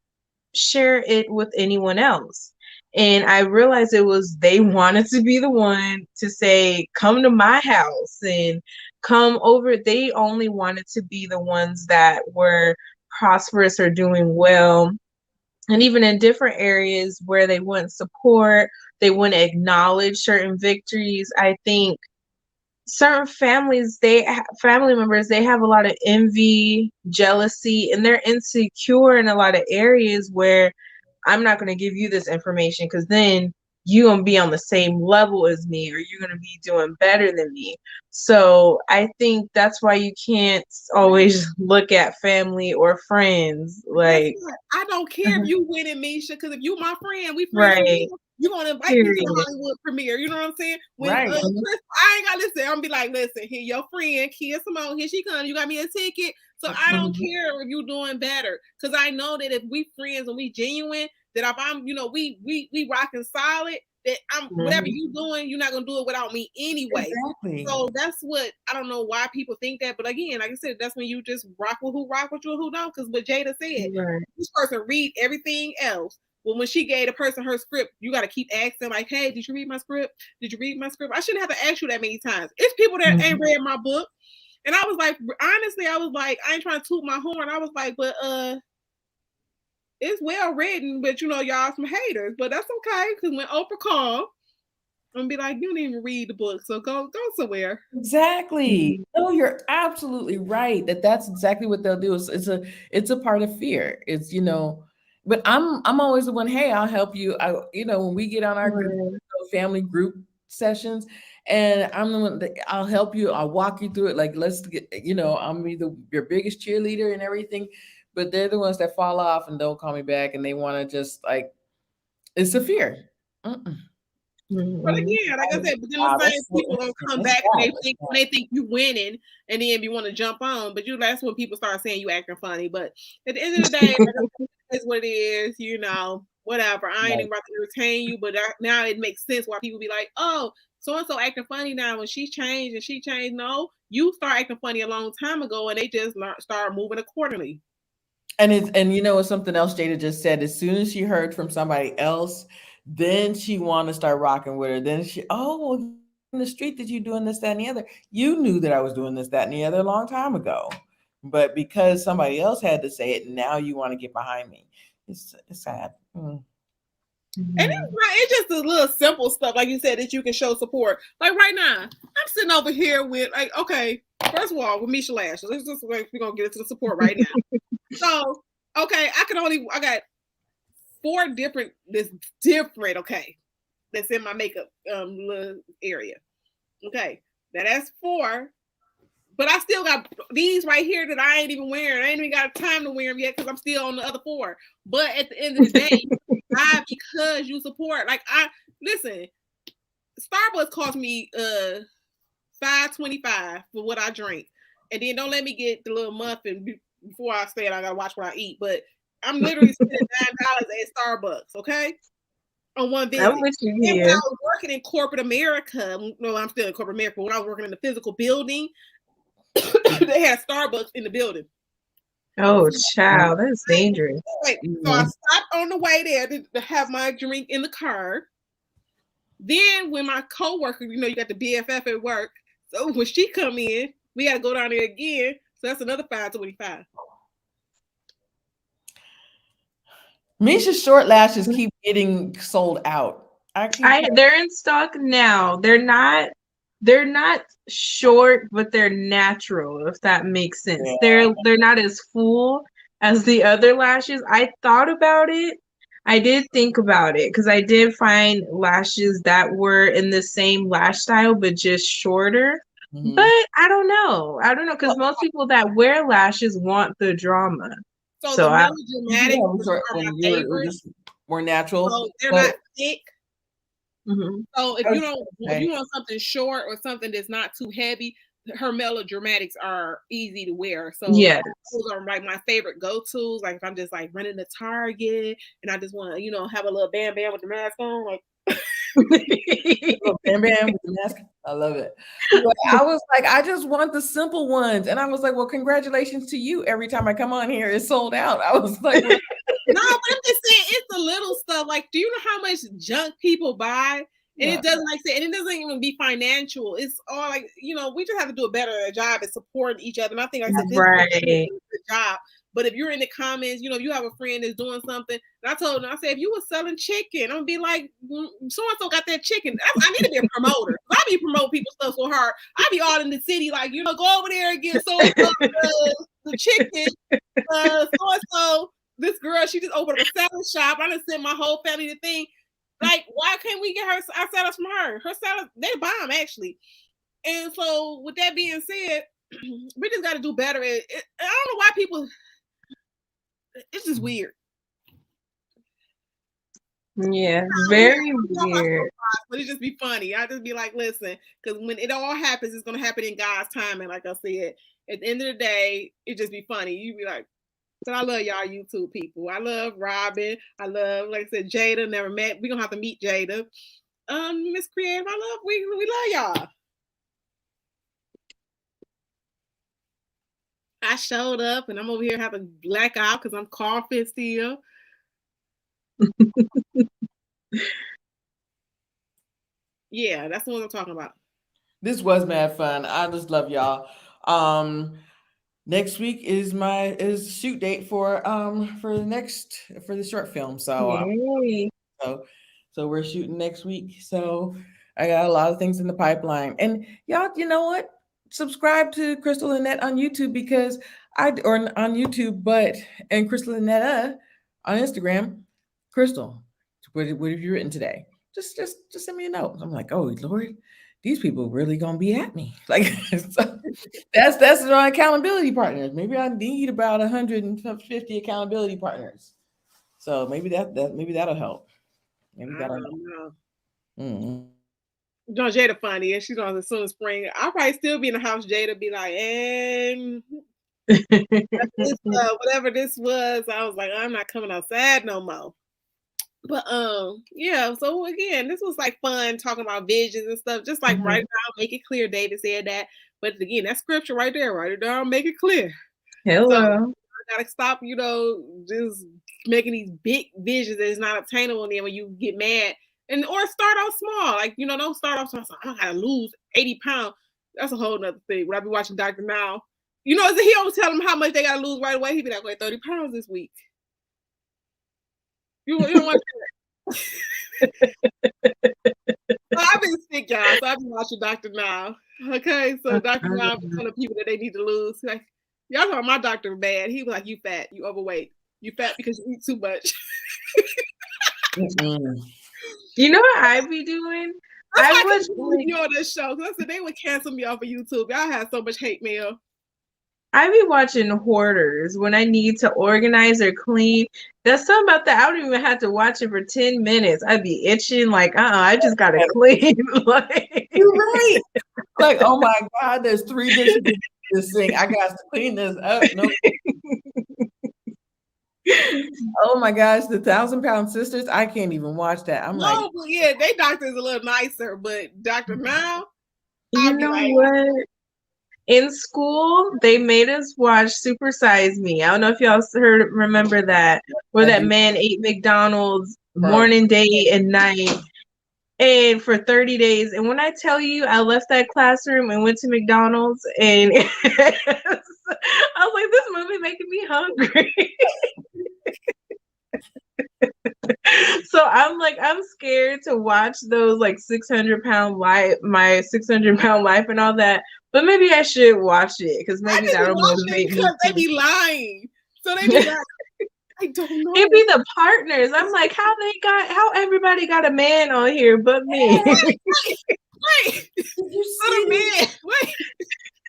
share it with anyone else. And I realized it was they wanted to be the one to say, come to my house and come over. They only wanted to be the ones that were prosperous or doing well. And even in different areas where they wouldn't support, they wouldn't acknowledge certain victories. I think certain families, family members, they have a lot of envy, jealousy, and they're insecure in a lot of areas where I'm not going to give you this information because then you're going to be on the same level as me or you're going to be doing better than me. So I think that's why you can't always look at family or friends. Like, I don't care if you winning, Misha, because if you my friend, we friends. right. You're going to invite me to the Hollywood premiere. You know what I'm saying? When Right. Chris, I ain't got to listen. I'm going to be like, listen, here your friend, Kia Simone, here she comes. You got me a ticket. So I don't care if you're doing better. Because I know that if we friends and we genuine, that if I'm, you know, we rocking solid, that I'm whatever you doing, you're not gonna do it without me anyway. Exactly. So that's what I don't know why people think that, but again, like I said, that's when you just rock with you and who don't. Because what Jada said, this person read everything else. Well, when she gave the person her script, you got to keep asking, like, hey, did you read my script? Did you read my script? I shouldn't have to ask you that many times. It's people that ain't read my book. And I was like, honestly, I was like, I ain't trying to toot my horn. I was like, but it's well written, but you know, y'all some haters. But that's okay, because when Oprah called, I'm gonna be like, you didn't even read the book, so go somewhere. Exactly. No, you're absolutely right. That's exactly what they'll do. It's a part of fear. It's, you know, but I'm always the one, hey, I'll help you. When we get on our family group sessions, and I'm the one that I'll help you, I'll walk you through it. Like, let's get, I'm your biggest cheerleader and everything. But they're the ones that fall off and don't call me back, and they want to just like, it's a fear. But again, like I said, but then the same people don't come back when they think you winning, and then you want to jump on. But that's when people start saying you acting funny. But at the end of the day, it's what it is. You know, whatever. I ain't even about to retain you, but now it makes sense why people be like, oh, so and so acting funny now when she changed and she changed. No, you start acting funny a long time ago, and they just start moving accordingly. And it's something else Jada just said. As soon as she heard from somebody else, then she wanted to start rocking with her. Then in the street that you doing this, that, and the other. You knew that I was doing this, that, and the other a long time ago. But because somebody else had to say it, now you want to get behind me. It's sad. And it's just a little simple stuff, like you said, that you can show support. Like right now, I'm sitting over here with, like, okay, first of all, with Misha Lashes. Let's just we're gonna get into the support right now. So, okay, I got 4 different, okay, that's in my makeup little area. Okay, now that's 4, but I still got these right here that I ain't even wearing. I ain't even got time to wear them yet because I'm still on the other 4. But at the end of the day, because you support, like listen, Starbucks cost me $5.25 for what I drink, and then don't let me get the little muffin before I say it. I gotta watch what I eat, but I'm literally spending $9 at Starbucks, okay, on one visit. I'm with you here. And when I was working in corporate America, no, I'm still in corporate America. When I was working in the physical building, they had Starbucks in the building. Oh, child, that's dangerous. So I stopped on the way there to have my drink in the car. Then when my coworker, you got the BFF at work, so when she come in, we had to go down there again. So that's another $5.25. Misha's short lashes keep getting sold out. They're in stock now. They're not short, but they're natural, if that makes sense. Yeah. They're not as full as the other lashes. I thought about it. I did think about it because I did find lashes that were in the same lash style, but just shorter. Mm-hmm. But I don't know because most people that wear lashes want the drama. So the melodramatic are just more natural. So they're not thick. Mm-hmm. So if you want something short or something that's not too heavy, her melodramatics are easy to wear. So those are like my favorite go-tos. Like if I'm just like running to Target and I just want to, have a little bam with the mask on, like bam with the mask. I love it. But I was like, I just want the simple ones. And I was like, well, congratulations to you. Every time I come on here, it's sold out. I was like, well, No, but I'm just saying it's the little stuff. Like, do you know how much junk people buy? And yeah. it doesn't like say, and it doesn't even be financial. It's all like, we just have to do a better job at supporting each other. And I think like I said, this is a good job. But if you're in the comments, you have a friend that's doing something, and I told them, I said, if you were selling chicken, I'm gonna be like, so-and-so got that chicken. I need to be a promoter. I be promoting people's stuff so hard. I be all in the city, like, go over there and get so-and-so the chicken. So-and-so, this girl, she just opened up a salad shop. I just sent my whole family the thing. Like, why can't we get our salads from her? Her salads, they bomb, actually. And so, with that being said, we just got to do better. I don't know why people... It's just weird. Yeah, very weird. But it just be funny. I just be like, listen, because when it all happens, it's gonna happen in God's timing. Like I said, at the end of the day, it just be funny. You be like, but I love y'all YouTube people. I love Robin. I love, like I said, Jada. Never met. We're gonna have to meet Jada. Miss Creative. We love y'all. I showed up and I'm over here having black out because I'm coughing still. Yeah, that's the one I'm talking about. This was mad fun. I just love y'all. Next week is shoot date for the short film. So we're shooting next week. So I got a lot of things in the pipeline. And y'all, you know what? Subscribe to Crystal Annette on YouTube because and Crystal Annette on Instagram. Crystal, what have you written today? Just send me a note. I'm like, oh Lord, these people really gonna be at me. Like so that's my accountability partners. Maybe I need about 150 accountability partners. So maybe that'll help. Maybe that'll help. Mm-hmm. Jada funny, and she's on the soon spring. I'll probably still be in the house. Jada be like, and whatever this was, I was like, I'm not coming outside no more. But yeah. So again, this was like fun talking about visions and stuff. Just like write it down, make it clear. David said that, but again, that scripture right there, write it down, make it clear. Hello. So, I gotta stop, just making these big visions that is not obtainable. And then when you get mad. Or start off small, like don't start off small. I gotta lose 80 pounds. That's a whole nother thing. When I be watching Dr. Now, he always tell them how much they gotta lose right away. He be like, wait, 30 pounds this week. You don't want that. I've been sick, y'all. So I've been watching Dr. Now. Okay, so Dr. Now be telling people that they need to lose. Like, y'all know my doctor bad. He was like, you fat, you overweight, you fat because you eat too much. You know what I be doing? I was you on this show because I said they would cancel me off of YouTube. Y'all have so much hate mail. I be watching Hoarders when I need to organize or clean. There's something about that. I don't even have to watch it for 10 minutes. I'd be itching like, I just gotta clean. Like, you're right. Like, oh my God, there's 3 dishes in this sink. I got to clean this up. No. Oh my gosh, the 1,000-Pound Sisters. I can't even watch that. Yeah, they doctor is a little nicer, but Dr. Now, you know what? In school, they made us watch Super Size Me. I don't know if y'all remember that, where that man ate McDonald's morning, day, and night, and for 30 days. And when I tell you, I left that classroom and went to McDonald's, and I was like, this movie making me hungry. So I'm scared to watch those like 600-pound life, my 600-pound life and all that. But maybe I should watch it because maybe that'll motivate me. Because they be lying. So they be like, I don't know. It be the partners. I'm like, how everybody got a man on here but me. Wait.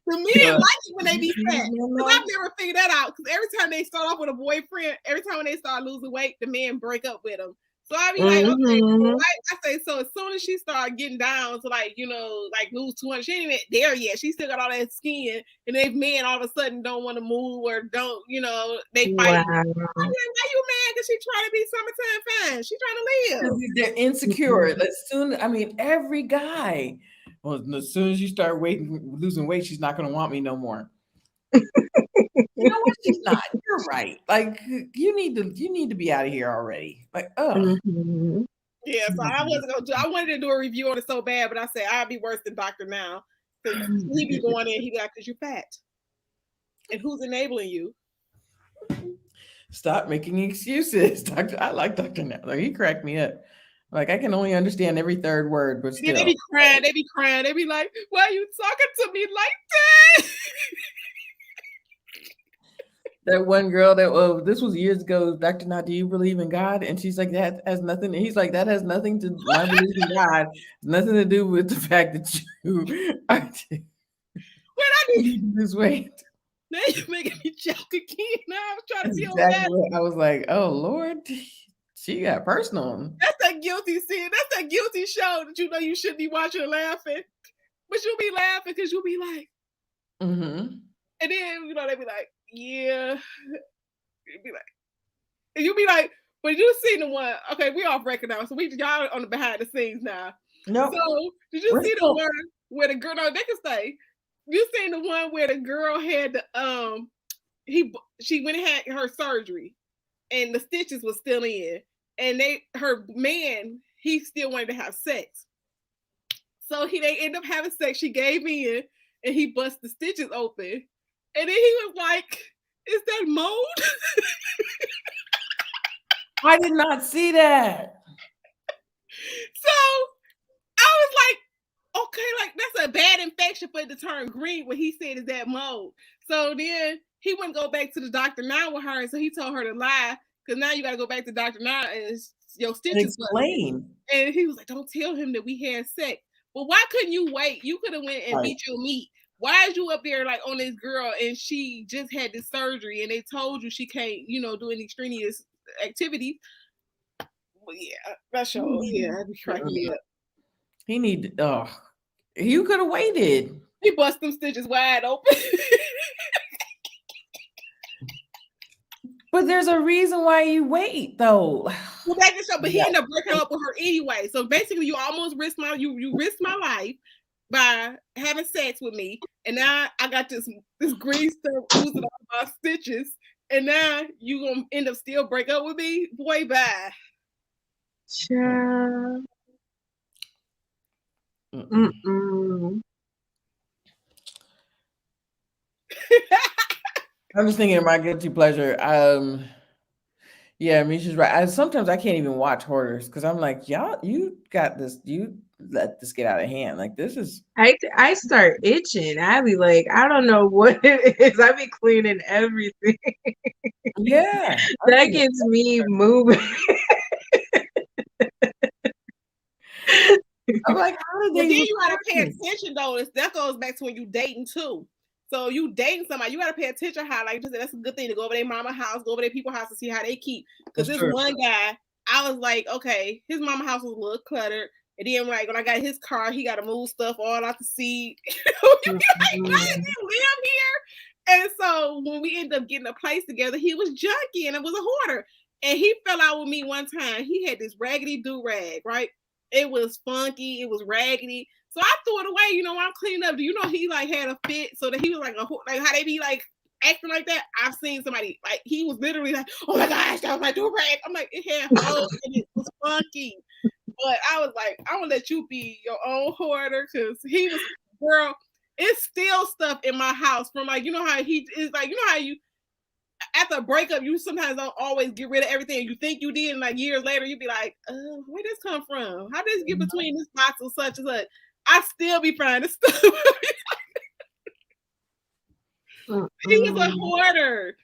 The men like it when they be fat. I've never figured that out because every time they start off with a boyfriend, every time when they start losing weight, the men break up with them. So I be like, okay, well, I say, so as soon as she started getting down to like lose 200, she ain't even there yet. She still got all that skin, and they men all of a sudden don't want to move or don't, they fight. Wow. Why you mad? Because she trying to be summertime fine. She trying to live. They're insecure. Every guy Well, as soon as you start losing weight, she's not going to want me no more. You know what? She's not. You're right. Like you need to be out of here already. Like, oh. Mhm. Yeah, so I wasn't gonna do. I wanted to do a review on it so bad, but I said I'd be worse than Dr. Now because he be going in. He be like, "Cause you fat," and who's enabling you? Stop making excuses, Doctor. I like Dr. Now. Like, he cracked me up. Like I can only understand every third word, but still. Yeah, they be crying. They be crying. They be like, "Why are you talking to me like that?" That one girl that this was years ago. Dr. Now, do you believe in God? And she's like, that has nothing. And he's like, that has nothing to my belief in God. Nothing to do with the fact that you are When I you lose weight. now you're making me joke again. Now I was trying to be on Exactly that. what I was like, oh Lord, she got personal. That's that guilty scene. That's that guilty show that you know you shouldn't be watching and laughing, but you'll be laughing because you'll be like, Mm-hmm. and then you know they be like, yeah, you'll be like, and you'll be like, but you seen the one? Okay, we off record now, so we y'all on the behind the scenes now. No, So did you see the one where the girl? No, they can stay. You seen the one where the girl had the she went and had her surgery, and the stitches was still in, and her man he still wanted to have sex, so they end up having sex. She gave in, and he bust the stitches open, and then he was like, "Is that mold?" I did not see that. So I was like, okay, like that's a bad infection for it to turn green. What he said is that mold. So then he wouldn't go back to the doctor now with her, so he told her to lie because now you got to go back to Dr. Now and your stitches. Explain. And he was like, "Don't tell him that we had sex." But why couldn't you wait? You could have went and beat your meat. Why is you up there like on this girl and she just had this surgery and they told you she can't, do any strenuous activity? Well, yeah, that show. Yeah, that'd be cracking me up. He need. Oh, you could have waited. He bust them stitches wide open. But there's a reason why you wait, though. Well, that just show, but he ended up breaking up with her anyway. So basically, you almost risked you risked my life by having sex with me, and now I got this green stuff oozing off my stitches, and now you gonna end up still break up with me, boy. Bye. Child. Mm-mm. I'm just thinking of my guilty pleasure. Yeah, Misha's right. Sometimes I can't even watch Hoarders because I'm like, y'all, you got this. You let this get out of hand. Like this is. I start itching. I be like, I don't know what it is. I be cleaning everything. Yeah, that gets me moving. I'm like, how did they? But then you gotta pay attention though. That goes back to when you dating too. So you dating somebody, you gotta pay attention how, like, that's a good thing to go over their mama house, go over their people's house to see how they keep. Because this one guy, I was like, okay, his mama house was a little cluttered, and then like when I got his car, he got to move stuff all out to see. Like, why does he live here? And so when we ended up getting a place together, he was junky and it was a hoarder. And he fell out with me one time. He had this raggedy do-rag, right? It was funky, it was raggedy. So I threw it away, when I'm cleaning up. Do you know he like had a fit so that he was like how they be like acting like that? I've seen somebody like he was literally like, oh my gosh, that was my do-rag. I'm like, it had holes and it was funky. But I was like, I'm gonna let you be your own hoarder because he was, girl, it's still stuff in my house from like, how he is like, how you after a breakup, you sometimes don't always get rid of everything you think you did, and like years later, you'd be like, where did this come from? How did this get between this box or such and such? I still be finding stuff. He was a hoarder.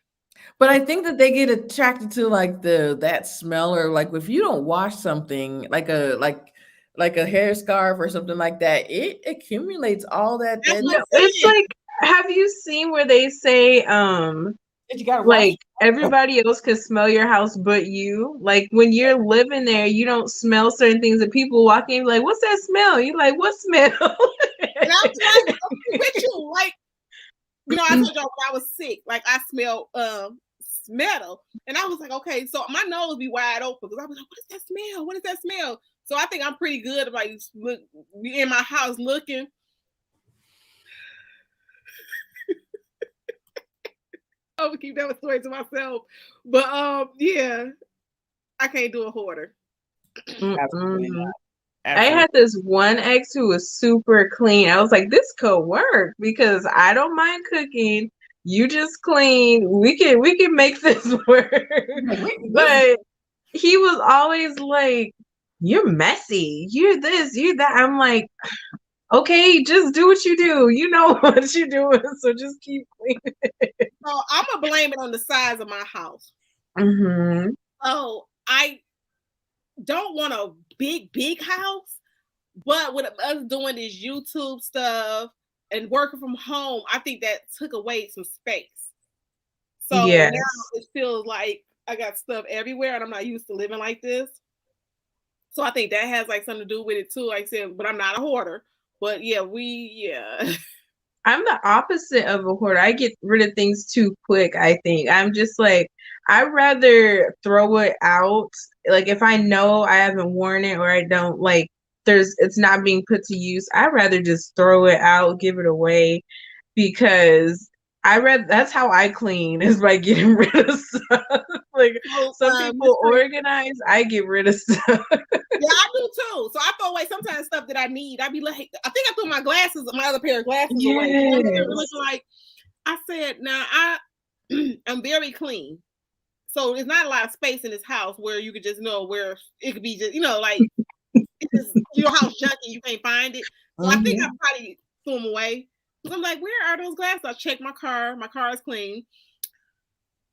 But I think that they get attracted to like that smell, or like if you don't wash something like a hair scarf or something like that, it accumulates all that. It's like, have you seen where they say you gotta like everybody else can smell your house but you? Like when you're living there, you don't smell certain things, and people walk in like, what's that smell? You're like, what smell? And I'm like, with you, like, I told y'all when I was sick, like I smelled metal, and I was like, okay, so my nose be wide open because I was like, what is that smell? What is that smell? So I think I'm pretty good about look in my house looking. I would keep that story to myself. But yeah, I can't do a hoarder. Absolutely not. I had this one ex who was super clean. I was like, this could work because I don't mind cooking. You just clean. We can make this work. But he was always like, you're messy. You're this, you're that. I'm like, okay, just do what you do. You know what you're doing, so just keep cleaning. So I'm gonna blame it on the size of my house. Mm-hmm. Oh, I don't want a big house, but with us doing this YouTube stuff and working from home, I think that took away some space. So Yes. now it feels like I got stuff everywhere, and I'm not used to living like this. So I think that has like something to do with it too. Like I said, but I'm not a hoarder. But yeah, I'm the opposite of a hoarder. I get rid of things too quick, I think. I'm just like, I'd rather throw it out. Like if I know I haven't worn it or I don't like it's not being put to use, I'd rather just throw it out, give it away, because that's how I clean, is by getting rid of stuff. Like some people organize, I get rid of stuff. Yeah, I do too. So I throw away sometimes stuff that I need. I'd be like, I think I threw my other pair of glasses away. Like I said, now I'm very clean. So there's not a lot of space in this house where you could just know where it could be just, like it's just, your house junky, you can't find it. So I think I probably threw them away. So I'm like, where are those glasses? I checked my car. My car is clean.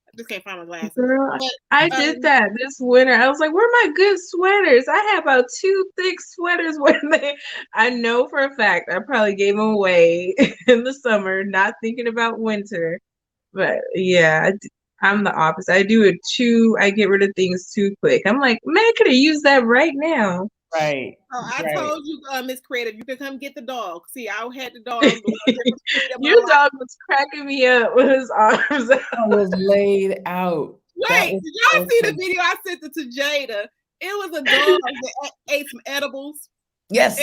I just can't find my glasses. Girl, but, I did that this winter. I was like, where are my good sweaters? I have about 2 thick sweaters I know for a fact I probably gave them away in the summer, not thinking about winter. But yeah, I'm the opposite. I do it I get rid of things too quick. I'm like, man, I could have used that right now. Right. I told you, Miss Creative, you can come get the dog. See, I had the dog. Your dog was cracking me up with his arms out. I was laid out. Wait, did y'all see the video I sent it to Jada? It was a dog that ate some edibles. Yes.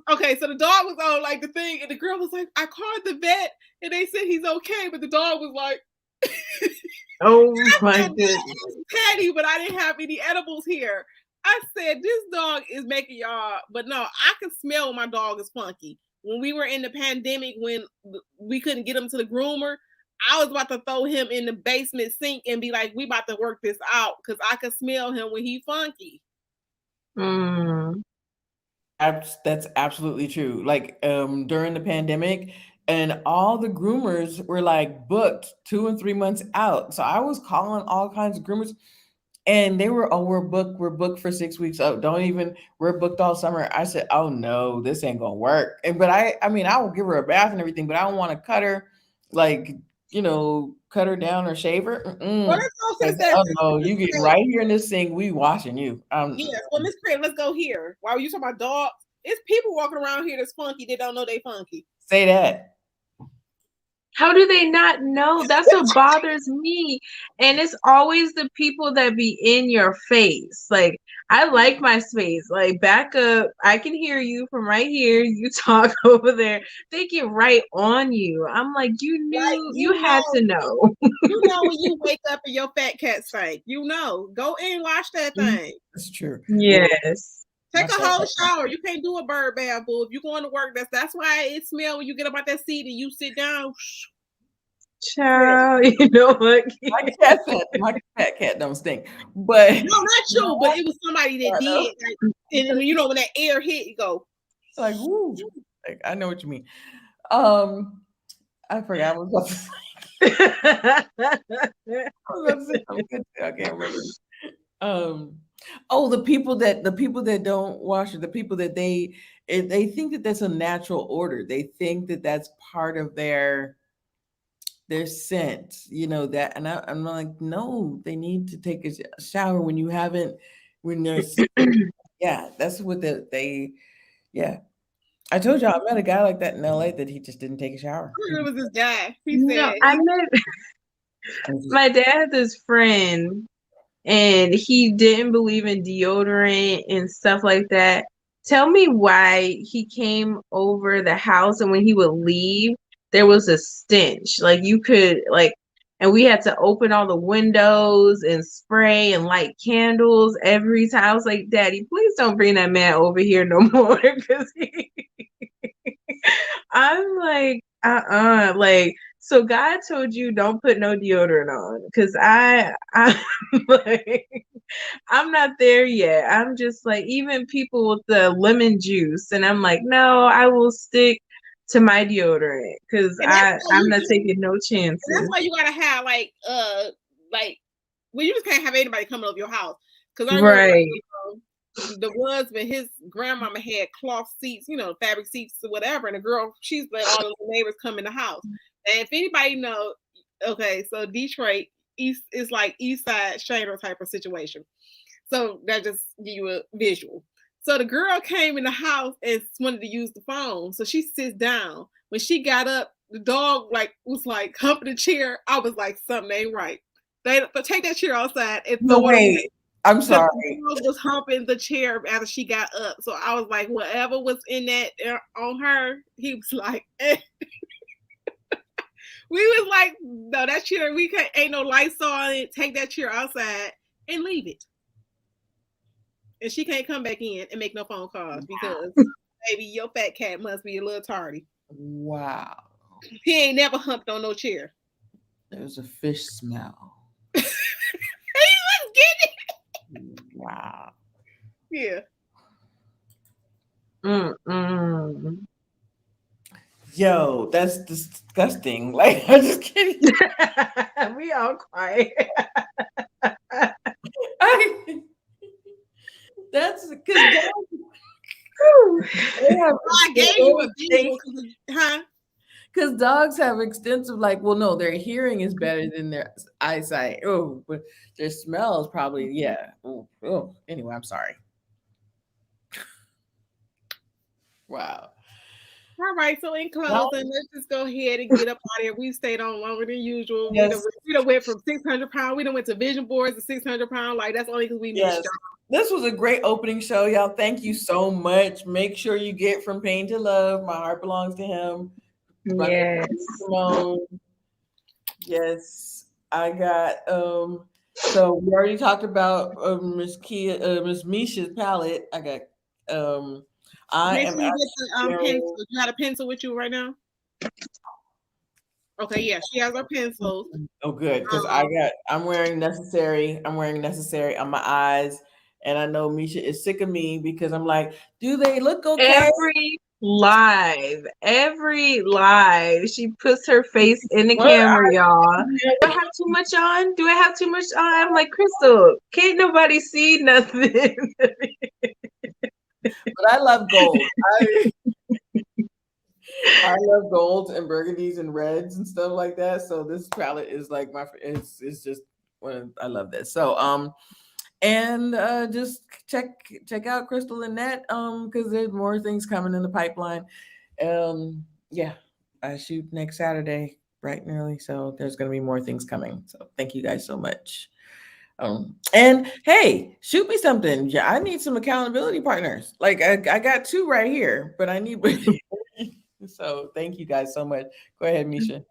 Okay, so the dog was on like the thing, and the girl was like, I called the vet, and they said he's okay, but the dog was like, oh my goodness. Patty, but I didn't have any edibles here. I said, this dog is making y'all, but no, I can smell when my dog is funky. When we were in the pandemic, when we couldn't get him to the groomer, I was about to throw him in the basement sink and be like, we about to work this out, because I could smell him when he funky. That's absolutely true. Like during the pandemic, and all the groomers were like booked 2 and 3 months out. So I was calling all kinds of groomers. And they were, we're booked for 6 weeks. Oh, we're booked all summer. I said, oh no, this ain't gonna work. But I will give her a bath and everything, but I don't want to cut her, like, cut her down or shave her. Oh no, you get right here in this thing, we washing you. Yeah, well, Miss Craig, let's go here. While you talking about dogs, it's people walking around here that's funky, they don't know they funky. Say that. How do they not know? That's what bothers me. And it's always the people that be in your face. Like, I like my space. Like, back up. I can hear you from right here. You talk over there. They get right on you. I'm like, you knew, like, you had to know. You know when you wake up and your fat cat stank. You know. Go in, wash that thing. That's true. Yes. Take a whole shower. You can't do a bird bath, boo. If you're going to work, that's why it smells when you get up out that seat and you sit down. Child, you know what? My fat cat don't stink. But no, not you, but it was somebody that did. Like, and when that air hit, you go like, woo. Like, I know what you mean. I forgot what I was about to say. I can't remember. The people that don't wash it, the people that they think that that's a natural order. They think that that's part of their scent, that, and I'm like, no, they need to take a shower when there's yeah, that's what yeah. I told y'all I met a guy like that in LA that he just didn't take a shower. It was this guy. He said, my dad had this friend and he didn't believe in deodorant and stuff like that. Tell me why he came over the house and when he would leave, there was a stench. Like you could like, and we had to open all the windows and spray and light candles every time. I was like, Daddy, please don't bring that man over here no more. Cause I'm like, like, so God told you don't put no deodorant on. Cause I'm like, I'm not there yet. I'm just like, even people with the lemon juice, and I'm like, no, I will stick to my deodorant because And that's why I'm not taking no chances. And that's why you gotta have like well, you just can't have anybody coming over your house. Cause I remember Right. the ones when his grandmama had cloth seats, fabric seats or whatever, and the girl, she's let all the neighbors come in the house. And if anybody know, okay, so Detroit East is like East Side Shiner type of situation. So that just give you a visual. So the girl came in the house and wanted to use the phone. So she sits down. When she got up, the dog was humping the chair. I was like, something ain't right. But take that chair outside and throw it away. I'm sorry. The dog was humping the chair after she got up. So I was like, whatever was in that on her, he was like, eh. We was like, no, that chair, ain't no lights on it. Take that chair outside and leave it. And she can't come back in and make no phone calls because maybe your fat cat must be a little tardy. Wow. He ain't never humped on no chair. There's a fish smell. He was getting it. Wow. Yeah. Mm-mm. Yo, that's disgusting. Like, I'm just kidding. We all quiet. That's because I gave you a visual, huh? Because dogs have extensive, no, their hearing is better than their eyesight. Oh, but their smell is probably, yeah. Oh. Anyway, I'm sorry. Wow. All right, so in closing, let's just go ahead and get up out of here. We stayed on longer than usual. Yes. We done went from 600 pounds. We done went to vision boards to 600 pounds. Like, that's only because we missed y'all. This was a great opening show, y'all. Thank you so much. Make sure you get From Pain to Love. My heart belongs to him. Yes. Yes. I got so we already talked about Miss Misha's palette. I got I Make am sure you get the pencil. You got a pencil with you right now? Okay, yeah, she has her pencils. Oh, good, because I'm wearing necessary on my eyes, and I know Misha is sick of me because I'm like, do they look okay? Every live, she puts her face in the camera, y'all. Do I have too much on? Do I have too much on? I'm like, Crystal, can't nobody see nothing. But I love gold. I love golds and burgundies and reds and stuff like that. So this palette is like it's just I love this. So and just check out Crystal and Net because there's more things coming in the pipeline. Yeah, I shoot next Saturday bright and early, so there's gonna be more things coming. So thank you guys so much. And hey, shoot me something. Yeah, I need some accountability partners. Like I got 2 right here, but I need. So thank you guys so much. Go ahead, Misha.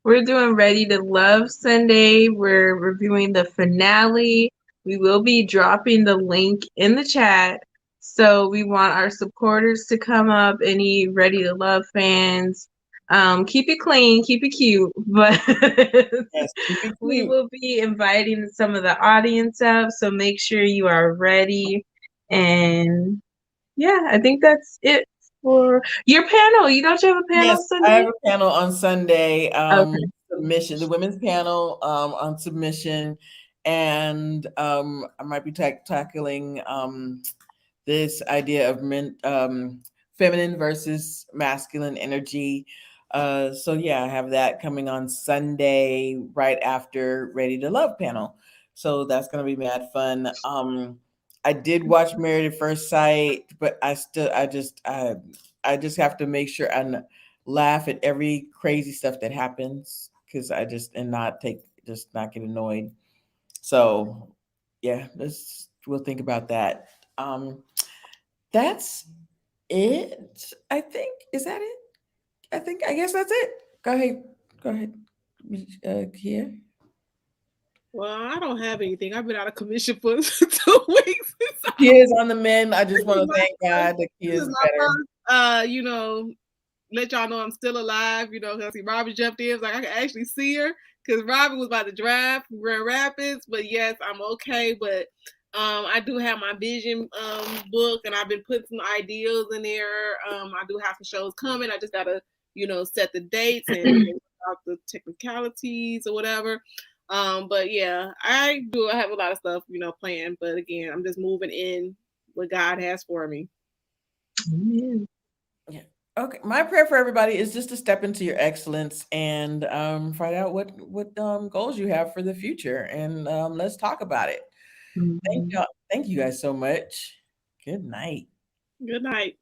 We're doing Ready to Love Sunday. We're reviewing the finale. We will be dropping the link in the chat. So we want our supporters to come up, any Ready to Love fans. Keep it clean, keep it cute, but yes, keep it we will be inviting some of the audience up. So make sure you are ready. And yeah, I think that's it for your panel. You have a panel Sunday? I have a panel on Sunday. Okay. Submission, the women's panel on submission, and I might be tackling this idea of feminine versus masculine energy. So yeah, I have that coming on Sunday right after Ready to Love panel. So that's gonna be mad fun. I did watch Married at First Sight, but I just have to make sure I laugh at every crazy stuff that happens because not get annoyed. So yeah, we'll think about that. That's it. I think, is that it? I guess that's it. Go ahead. Go ahead. Kia. Well, I don't have anything. I've been out of commission for 2 weeks. So Kia is on the mend. I just this want is to my thank God that this Kia is is my better. first, let y'all know I'm still alive. Cause see, Robin jumped in. It was like I could actually see her because Robin was about to drive from Grand Rapids. But yes, I'm okay. But I do have my vision book, and I've been putting some ideas in there. I do have some shows coming. I just gotta set the dates and out the technicalities or whatever. But yeah, I have a lot of stuff planned. But again, I'm just moving in what God has for me. Amen. Yeah. Okay. My prayer for everybody is just to step into your excellence and find out what goals you have for the future, and let's talk about it. Mhm. Thank you guys so much. Good night. Good night.